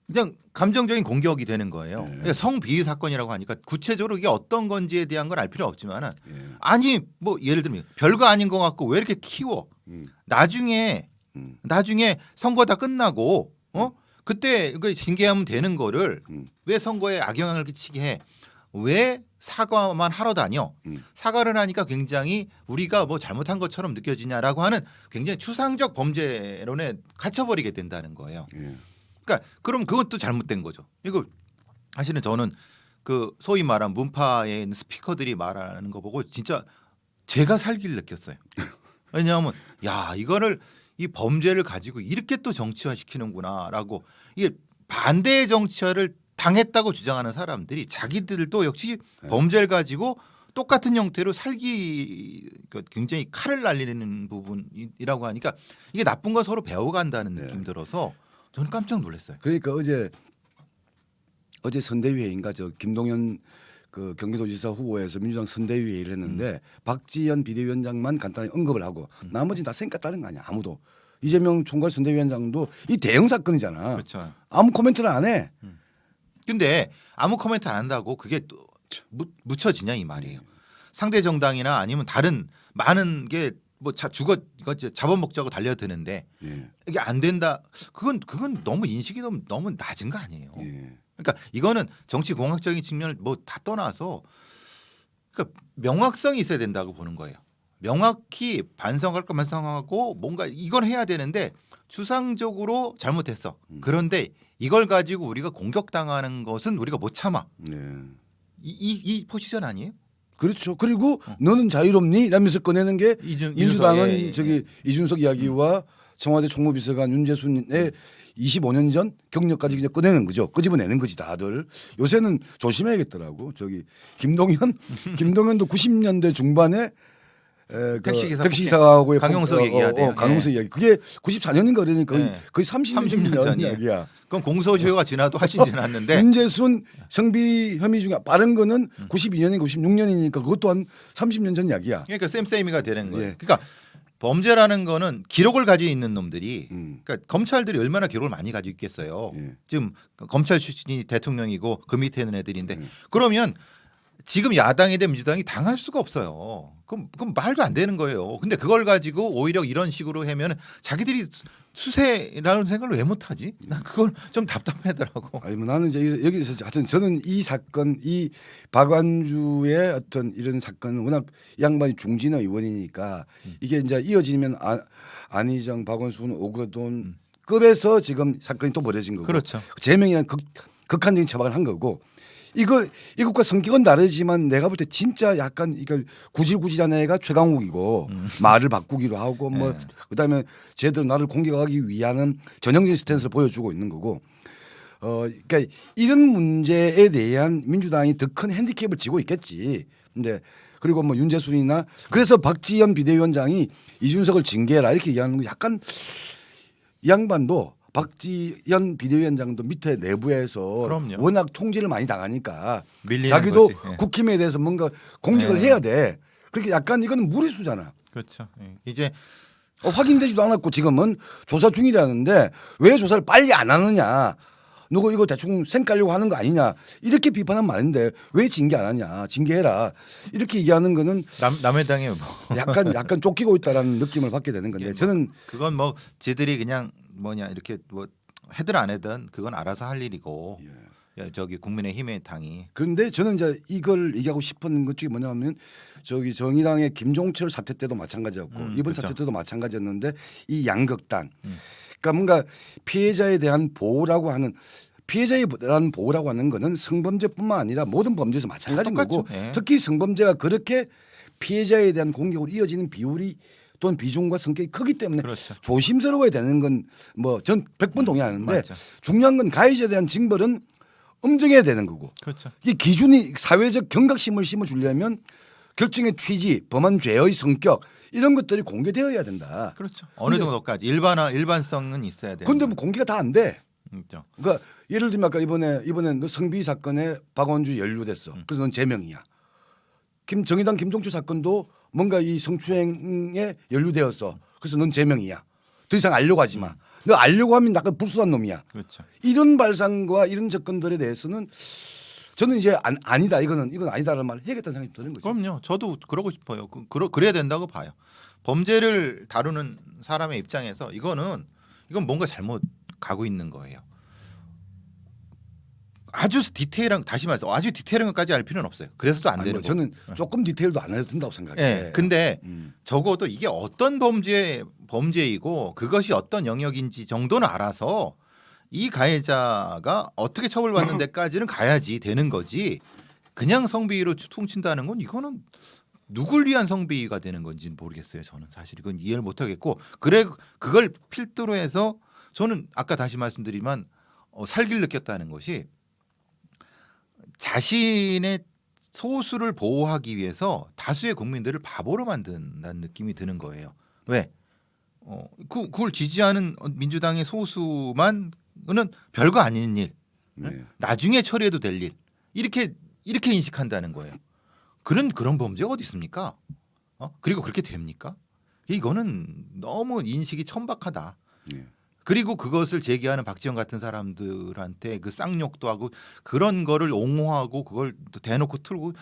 그냥 감정적인 공격이 되는 거예요. 그러니까 성비위 사건이라고 하니까 구체적으로 이게 어떤 건지에 대한 걸 알 필요 없지만은 아니 뭐 예를 들면 별거 아닌 것 같고 왜 이렇게 키워? 나중에 선거 다 끝나고 그때 그 징계하면 되는 거를 왜 선거에 악영향을 끼치게 해? 왜 사과만 하러 다녀? 사과를 하니까 굉장히 우리가 뭐 잘못한 것처럼 느껴지냐라고 하는 굉장히 추상적 범죄론에 갇혀버리게 된다는 거예요. 그러니까 그럼 그것도 잘못된 거죠. 이거 사실은 저는 그 소위 말한 문파에 있는 스피커들이 말하는 거 보고 진짜 제가 살기를 느꼈어요. 왜냐하면 야 이거를 이 범죄를 가지고 이렇게 또 정치화 시키는구나라고 이게 반대의 정치화를 당했다고 주장하는 사람들이 자기들도 역시 범죄를 가지고 똑같은 형태로 살기 굉장히 칼을 날리는 부분이라고 하니까 이게 나쁜 건 서로 배워간다는 느낌 들어서 저는 깜짝 놀랐어요. 그러니까 어제 선대위회인가 저 김동연 그 경기도지사 후보에서 민주당 선대위회의를 했는데 박지현 비대위원장만 간단히 언급을 하고 나머지는 다 생각 다른 거 아니야 아무도. 이재명 총괄 선대위원장도 이 대형 사건이잖아. 그렇죠. 아무 코멘트를 안 해. 근데 아무 코멘트 안 한다고 그게 또 묻혀지냐 이 말이에요. 상대 정당이나 아니면 다른 많은 게 뭐 잡아먹자고 달려드는데 이게 안 된다. 그건 너무 인식이 너무 낮은 거 아니에요. 그러니까 이거는 정치 공학적인 측면을 뭐 다 떠나서 그러니까 명확성이 있어야 된다고 보는 거예요. 명확히 반성할 거 반성하고 뭔가 이걸 해야 되는데 추상적으로 잘못했어. 그런데 이걸 가지고 우리가 공격당하는 것은 우리가 못 참아. 이 포지션 아니에요? 그렇죠. 그리고 너는 자유롭니? 라면서 꺼내는 게 민주당은 저기 이준석 이야기와 청와대 총무비서관 윤재순의 25년 전 경력까지 그냥 꺼내는 거죠. 끄집어내는 거지 다들. 요새는 조심해야겠더라고. 저기 김동연도 90년대 중반에 택시기사하고의 강용석 얘기하대요. 강용석 이야기. 그게 94년인가 그러니까 거의 30년 전 이야기야. 그럼 공소시효가 지나도 훨씬 지났는데 윤재순 성비 혐의 중에 빠른 거는 92년인가 96년이니까 그것도 한 30년 전 이야기야. 그러니까 쌤쌤이가 되는 거예요. 그러니까 범죄라는 거는 기록을 가지고 있는 놈들이 그러니까 검찰들이 얼마나 기록을 많이 가지고 있겠어요. 지금 검찰 출신이 대통령이고 그 밑에 있는 애들인데 그러면 지금 야당이 된 민주당이 당할 수가 없어요. 그럼 말도 안 되는 거예요. 근데 그걸 가지고 오히려 이런 식으로 하면 자기들이 수세라는 생각을 왜 못하지? 난 그걸 좀 답답하더라고. 아니 뭐 나는 이제 여기서 하여튼 저는 이 사건 이 박완주의 어떤 이런 사건은 워낙 이 양반이 중진의 의원이니까 이게 이제 이어지면 안희정, 박원순, 오거돈 급에서 지금 사건이 또 벌어진 거고. 그렇죠. 제명이라는 극한적인 처방을 한 거고. 이것과 성격은 다르지만 내가 볼 때 진짜 약간 이거 구질구질한 애가 최강욱이고 말을 바꾸기로 하고 뭐 그다음에 쟤들 나를 공격하기 위한 전형적인 스탠스를 보여주고 있는 거고 그러니까 이런 문제에 대한 민주당이 더 큰 핸디캡을 지고 있겠지. 근데 그리고 뭐 윤재순이나 그래서 박지현 비대위원장이 이준석을 징계해라 이렇게 얘기하는 거 약간 이 양반도 박지현 비대위원장도 밑에 내부에서 그럼요. 워낙 통제를 많이 당하니까 밀리는 자기도 거지. 국힘에 대해서 뭔가 공격을 해야 돼. 그렇게 약간 이거는 무리수잖아. 그렇죠. 이제 확인되지도 않았고 지금은 조사 중이라는데 왜 조사를 빨리 안 하느냐. 누구 이거 대충 쌩까려고 하는 거 아니냐. 이렇게 비판하면 많은데 왜 징계 안 하냐. 징계해라. 이렇게 얘기하는 거는 남의 당에 뭐 약간 쫓기고 있다라는 느낌을 받게 되는 건데 저는 그건 뭐 지들이 그냥 뭐냐 이렇게 뭐 해든 안 해든 그건 알아서 할 일이고 저기 국민의힘의 당이 그런데 저는 이제 이걸 얘기하고 싶은 것 중에 뭐냐면 저기 정의당의 김종철 사태 때도 마찬가지였고 이번 그렇죠. 사태 때도 마찬가지였는데 이 양극단 그러니까 뭔가 피해자에 대한 보호라고 하는 피해자에 대한 보호라고 하는 거는 성범죄뿐만 아니라 모든 범죄에서 마찬가지인 거고 특히 성범죄가 그렇게 피해자에 대한 공격으로 이어지는 비율이 또는 비중과 성격이 크기 때문에 그렇죠. 조심스러워야 되는 건 뭐 전 100번 동의하는데 맞죠. 중요한 건 가해자에 대한 징벌은 엄정해야 되는 거고 그렇죠. 이 기준이 사회적 경각심을 심어주려면 결정의 취지, 범한 죄의 성격 이런 것들이 공개되어야 된다. 그렇죠. 어느 정도까지 일반성은 있어야 되는. 그런데 뭐 공개가 다 안 돼. 거죠. 그러니까 예를 들면 아까 이번에 너 성비 사건에 박원주 연루됐어. 그래서 넌 제명이야. 정의당 김종철 사건도 뭔가 이 성추행에 연루되었어. 그래서 넌 제명이야. 더 이상 알려고 하지 마. 너 알려고 하면 약간 불순한 놈이야. 그렇죠. 이런 발상과 이런 접근들에 대해서는 저는 이제 아니다. 이건 아니다라는 말을 해야겠다는 생각이 드는 거죠. 그럼요. 저도 그러고 싶어요. 그래야 된다고 봐요. 범죄를 다루는 사람의 입장에서 이건 뭔가 잘못 가고 있는 거예요. 아주 디테일한 다시 말해서 아주 디테일한 것까지 알 필요는 없어요. 그래서도 안 아니, 되는 뭐 거. 저는 조금 디테일도 안 해도 된다고 생각해. 예. 근데 적어도 이게 어떤 범죄이고 그것이 어떤 영역인지 정도는 알아서 이 가해자가 어떻게 처벌받는 데까지는 가야지 되는 거지. 그냥 성비위로 퉁친다는 건 이거는 누굴 위한 성비위가 되는 건지는 모르겠어요. 저는 사실 이건 이해를 못 하겠고 그걸 필두로 해서 저는 아까 다시 말씀드리면 살기를 느꼈다는 것이 자신의 소수를 보호하기 위해서 다수의 국민들을 바보로 만든다는 느낌이 드는 거예요. 왜? 그걸 지지하는 민주당의 소수만은 별거 아닌 일, 네. 나중에 처리해도 될 일, 이렇게 인식한다는 거예요. 그런 범죄가 어디 있습니까? 그리고 그렇게 됩니까? 이거는 너무 인식이 천박하다. 네. 그리고 그것을 제기하는 박지원 같은 사람들한테 그 쌍욕도 하고 그런 거를 옹호하고 그걸 또 대놓고 틀고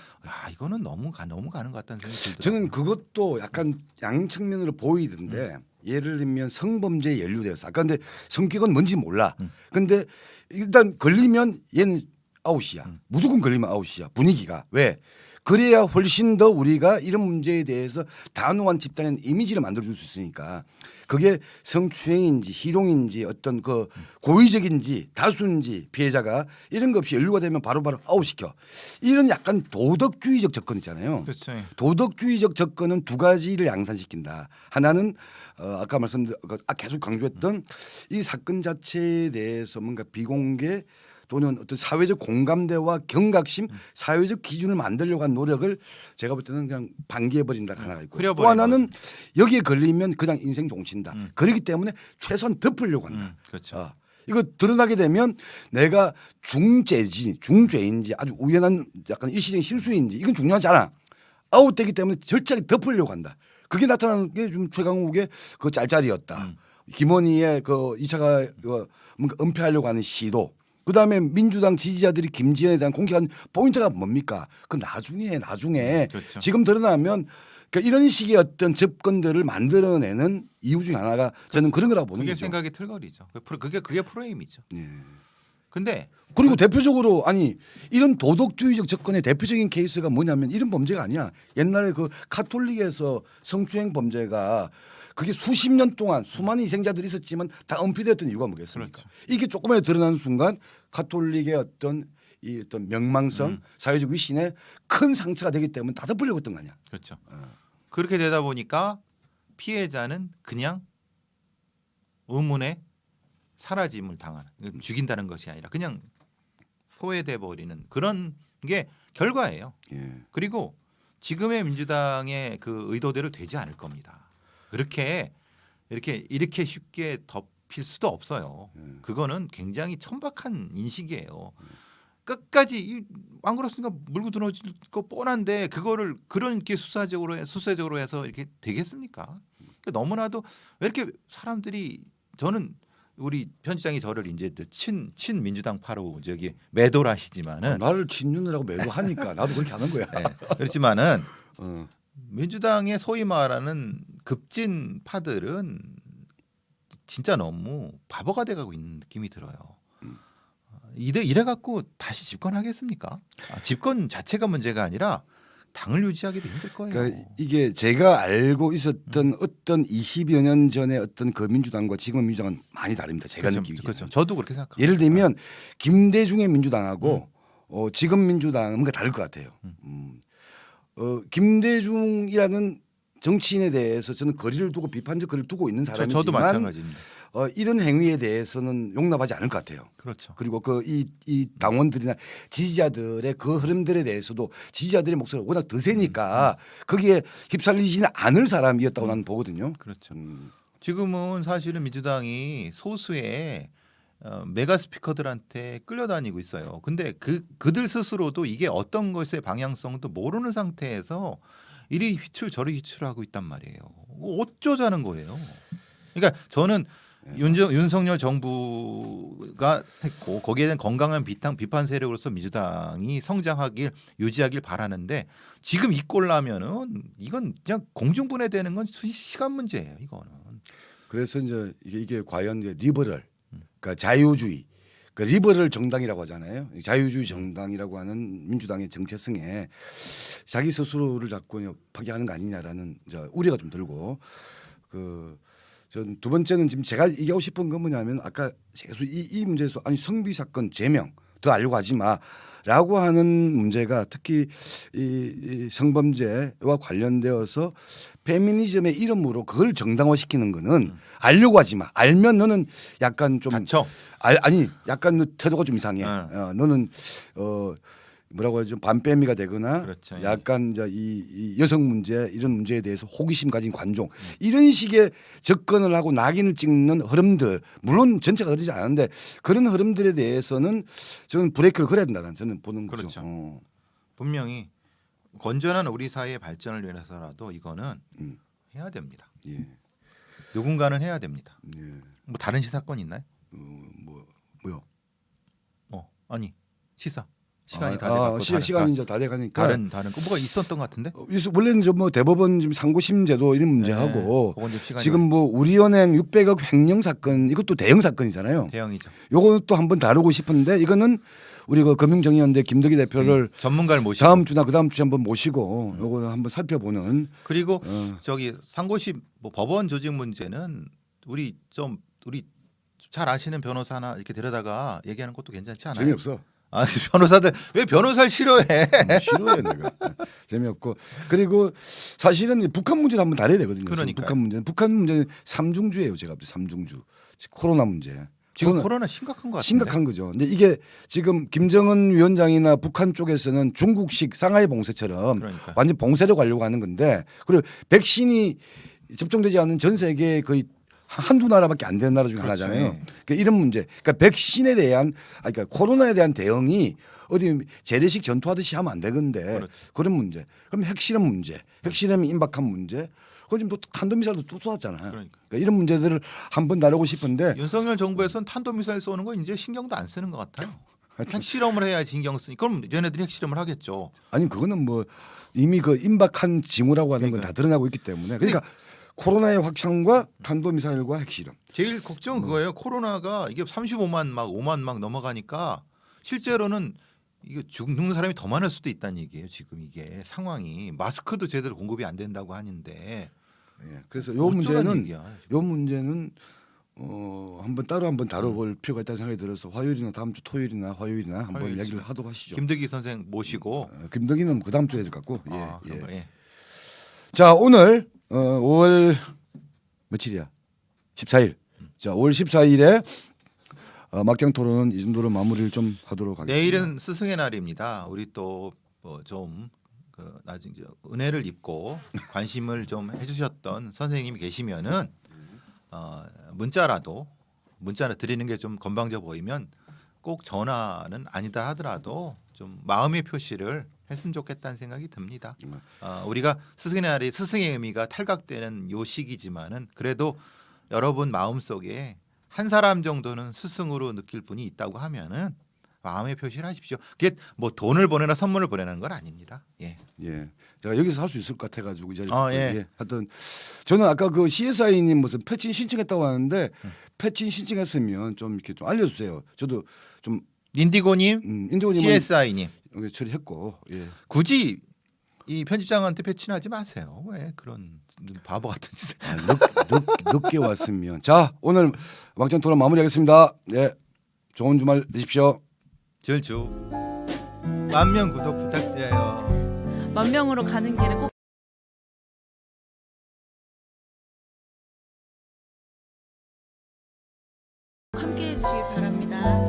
이거는 너무 가는 것 같다는 생각이 들더라고요. 저는 그것도 약간 양측면으로 보이던데 예를 들면 성범죄에 연루돼서 아까 근데 성격은 뭔지 몰라. 근데 일단 걸리면 얘는 아웃이야. 무조건 걸리면 아웃이야. 분위기가 왜? 그래야 훨씬 더 우리가 이런 문제에 대해서 단호한 집단의 이미지를 만들어줄 수 있으니까 그게 성추행인지 희롱인지 어떤 그 고의적인지 다수인지 피해자가 이런 것 없이 연루가 되면 바로바로 아웃시켜. 이런 약간 도덕주의적 접근 있잖아요. 그렇죠. 도덕주의적 접근은 두 가지를 양산시킨다. 하나는 아까 말씀드린 계속 강조했던 이 사건 자체에 대해서 뭔가 비공개 또는 어떤 사회적 공감대와 경각심, 사회적 기준을 만들려고 한 노력을 제가 볼 때는 그냥 반기해버린다 하나가 있고 또 하나는 여기에 걸리면 그냥 인생 종친다. 그렇기 때문에 최소한 덮으려고 한다. 그렇죠. 이거 드러나게 되면 내가 중죄인지 아주 우연한 약간 일시적인 실수인지 이건 중요하지 않아. 아웃되기 때문에 절차하게 덮으려고 한다. 그게 나타나는 게 좀 최강욱의 그 짤짤이었다. 김원희의 그 2차가 뭔가 은폐하려고 하는 시도. 그다음에 민주당 지지자들이 김지현에 대한 공격한 포인트가 뭡니까? 그 나중에 그렇죠. 지금 드러나면 그러니까 이런 식의 어떤 접근들을 만들어내는 이유 중에 하나가 저는 그런 거라고 보는 그게 거죠. 생각이 틀거리죠. 그게 프레임이죠. 예. 근데 그리고 대표적으로 아니 이런 도덕주의적 접근의 대표적인 케이스가 뭐냐면 이런 범죄가 아니야. 옛날에 그 카톨릭에서 성추행 범죄가 그게 수십 년 동안 수많은 희생자들이 있었지만 다 은폐되었던 이유가 뭐겠습니까? 그렇죠. 이게 조금이라도 드러나는 순간 카톨릭의 어떤 명망성, 사회적 위신에 큰 상처가 되기 때문에 다 덮으려고 했던 거 아니야. 그렇죠. 그렇게 되다 보니까 피해자는 그냥 의문에 사라짐을 당하는 죽인다는 것이 아니라 그냥 소외돼 버리는 그런 게 결과예요. 예. 그리고 지금의 민주당의 그 의도대로 되지 않을 겁니다. 이렇게 쉽게 덮일 수도 없어요. 그거는 굉장히 천박한 인식이에요. 끝까지 안 그렇습니까? 물고 들어질 거 뻔한데 그거를 그렇게 수세적으로 해서 이렇게 되겠습니까? 그러니까 너무나도 왜 이렇게 사람들이 저는 우리 편집장이 저를 이제 친 민주당파로 매도하시지만은 나를 친윤이라고 매도하니까 나도 그렇게 하는 거야. 네, 그렇지만은 어. 민주당의 소위 말하는 급진파들은 진짜 너무 바보가 돼가고 있는 느낌이 들어요. 이래 갖고 다시 집권하겠습니까? 집권 자체가 문제가 아니라 당을 유지하기도 힘들 거예요. 그러니까 이게 제가 알고 있었던 어떤 20여 년 전에 어떤 그 민주당과 지금의 민주당은 많이 다릅니다. 제가 느끼기에. 그렇죠. 저도 그렇게 생각합니다. 예를 들면 김대중의 민주당하고 지금 민주당은 뭔가 다를 것 같아요. 김대중이라는 정치인에 대해서 저는 거리를 두고 비판적 거리를 두고 있는 사람이지만 저도 마찬가지입니다. 이런 행위에 대해서는 용납하지 않을 것 같아요. 그렇죠. 그리고 이 당원들이나 지지자들의 그 흐름들에 대해서도 지지자들의 목소리가 워낙 더 세니까 거기에 휩쓸리지는 않을 사람이었다고 나는 보거든요. 그렇죠. 지금은 사실은 민주당이 소수의 메가 스피커들한테 끌려다니고 있어요. 근데 그들 스스로도 이게 어떤 것의 방향성도 모르는 상태에서 이리 휘출 저리 휘출하고 있단 말이에요. 어쩌자는 거예요. 그러니까 저는 윤석열 정부가 했고 거기에 대한 건강한 비판 세력으로서 민주당이 성장하길 유지하길 바라는데 지금 이 꼴 나면은 이건 그냥 공중분해되는 건 시간 문제예요. 이거는. 그래서 이제 이게 과연 이제 리버럴, 그러니까 자유주의, 그러니까 리버럴 정당이라고 하잖아요. 자유주의 정당이라고 하는 민주당의 정체성에 자기 스스로를 자꾸 파괴하는 거 아니냐라는 이제 우려가 좀 들고 전 두 번째는 지금 제가 얘기하고 싶은 건 뭐냐면 아까 계속 이 문제에서 아니 성비 사건 제명 더 알려고 하지 마라고 하는 문제가 특히 이 성범죄와 관련되어서 페미니즘의 이름으로 그걸 정당화시키는 거는 알려고 하지 마. 알면 너는 약간 좀 다쳐. 아니 약간 너 태도가 좀 이상해. 너는 뭐라고 하죠? 반빼미가 되거나 그렇죠. 약간 이제 이 여성 문제 이런 문제에 대해서 호기심 가진 관종 이런 식의 접근을 하고 낙인을 찍는 흐름들 물론 전체가 그러지 않은데 그런 흐름들에 대해서는 저는 브레이크를 걸어야 된다는 저는 보는 거죠. 그렇죠. 분명히 건전한 우리 사회의 발전을 위해서라도 이거는 해야 됩니다. 예. 누군가는 해야 됩니다. 예. 뭐 다른 시사건 있나요? 뭐요? 아니 시사 시간이 다 돼가고 시간이 이제 다 돼가니까 다른 거 뭐가 있었던 것 같은데? 원래는 뭐 대법원 지금 상고심제도 이런 문제하고 지금 뭐 우리은행 600억 횡령 사건 이것도 대형 사건이잖아요. 대형이죠. 요것도 한번 다루고 싶은데 이거는 우리 그 금융정의연대 김덕희 대표를 전문가를 모시고 다음 주나 그다음 주에 한번 모시고 요거 한번 살펴보는 그리고 저기 상고심 뭐 법원 조직 문제는 우리 잘 아시는 변호사나 이렇게 데려다가 얘기하는 것도 괜찮지 않아요? 재미없어. 변호사들 왜 변호사를 싫어해? 싫어해 내가. 재미없고 그리고 사실은 북한 문제도 한번 다뤄야 되거든요. 그러니까요. 북한 문제는 삼중주예요. 제가 볼 때 삼중주. 코로나 문제. 지금 코로나 심각한 것 같은데. 심각한 거죠. 근데 이게 지금 김정은 위원장이나 북한 쪽에서는 중국식 상하이 봉쇄처럼 그러니까. 완전 봉쇄로 가려고 하는 건데 그리고 백신이 접종되지 않은 전 세계 거의 한두 나라밖에 안 되는 나라 중에 그렇죠. 하나잖아요. 그러니까 이런 문제. 그러니까 백신에 대한 그러니까 코로나에 대한 대응이 어디 재래식 전투하듯이 하면 안 되건데 그렇죠. 그런 문제. 그럼 핵실험 문제, 핵실험이 임박한 문제. 그건 지금 또 탄도미사일도 또 쏘았잖아요. 그러니까. 이런 문제들을 한번 다루고 싶은데 윤석열 정부에서는 탄도미사일 쏘는 거 이제 신경도 안 쓰는 것 같아요. 핵실험을 해야지 신경 쓰니 그럼 얘네들이 핵실험을 하겠죠. 아니 그거는 뭐 이미 그 임박한 징후라고 하는 건 다 드러나고 있기 때문에 그러니까 코로나의 확산과 탄도미사일과 핵실험. 제일 걱정은 그거예요. 코로나가 이게 35만 막 5만 막 넘어가니까 실제로는 이게 죽는 사람이 더 많을 수도 있다는 얘기예요. 지금 이게 상황이 마스크도 제대로 공급이 안 된다고 하는데. 예. 그래서 요 문제는 얘기야, 한번 따로 한번 다뤄볼 필요가 있다는 생각이 들어서 화요일이나 다음 주 토요일이나 화요일이나 한번 화요일 얘기를 하도록 하시죠. 김덕희 선생 모시고. 김덕희는 그 다음 주에 될 것 같고. 그런 거, 예. 자 오늘 5월 며칠이야? 14일. 자 5월 14일에 막장 토론은 이 정도로 마무리를 좀 하도록 하겠습니다. 내일은 스승의 날입니다. 우리 또 좀 나중에 은혜를 입고 관심을 좀 해주셨던 선생님이 계시면은 문자로 드리는 게 좀 건방져 보이면 꼭 전화는 아니다 하더라도 좀 마음의 표시를 했으면 좋겠다는 생각이 듭니다. 우리가 스승의 날이 스승의 의미가 탈각되는 요 시기지만은 그래도 여러분 마음 속에 한 사람 정도는 스승으로 느낄 분이 있다고 하면은 마음의 표시를 하십시오. 그게 뭐 돈을 보내나 선물을 보내는 건 아닙니다. 예. 예. 제가 여기서 할 수 있을 것 같아가지고 이 자리에서 예. 하여튼 저는 아까 그 CSI님 무슨 패친 신청했다고 하는데 패친 신청했으면 좀 이렇게 좀 알려주세요. 저도 좀 인디고님, 인디고님 CSI님 처리했고 예. 굳이 이 편집장한테 배친하지 마세요. 왜 그런 바보 같은 짓을? 늦게 왔으면 자 오늘 막장 토론 마무리하겠습니다. 예. 좋은 주말 되십시오. 절주 10,000명 구독 부탁드려요. 10,000명으로 가는 길에 꼭 바랍니다.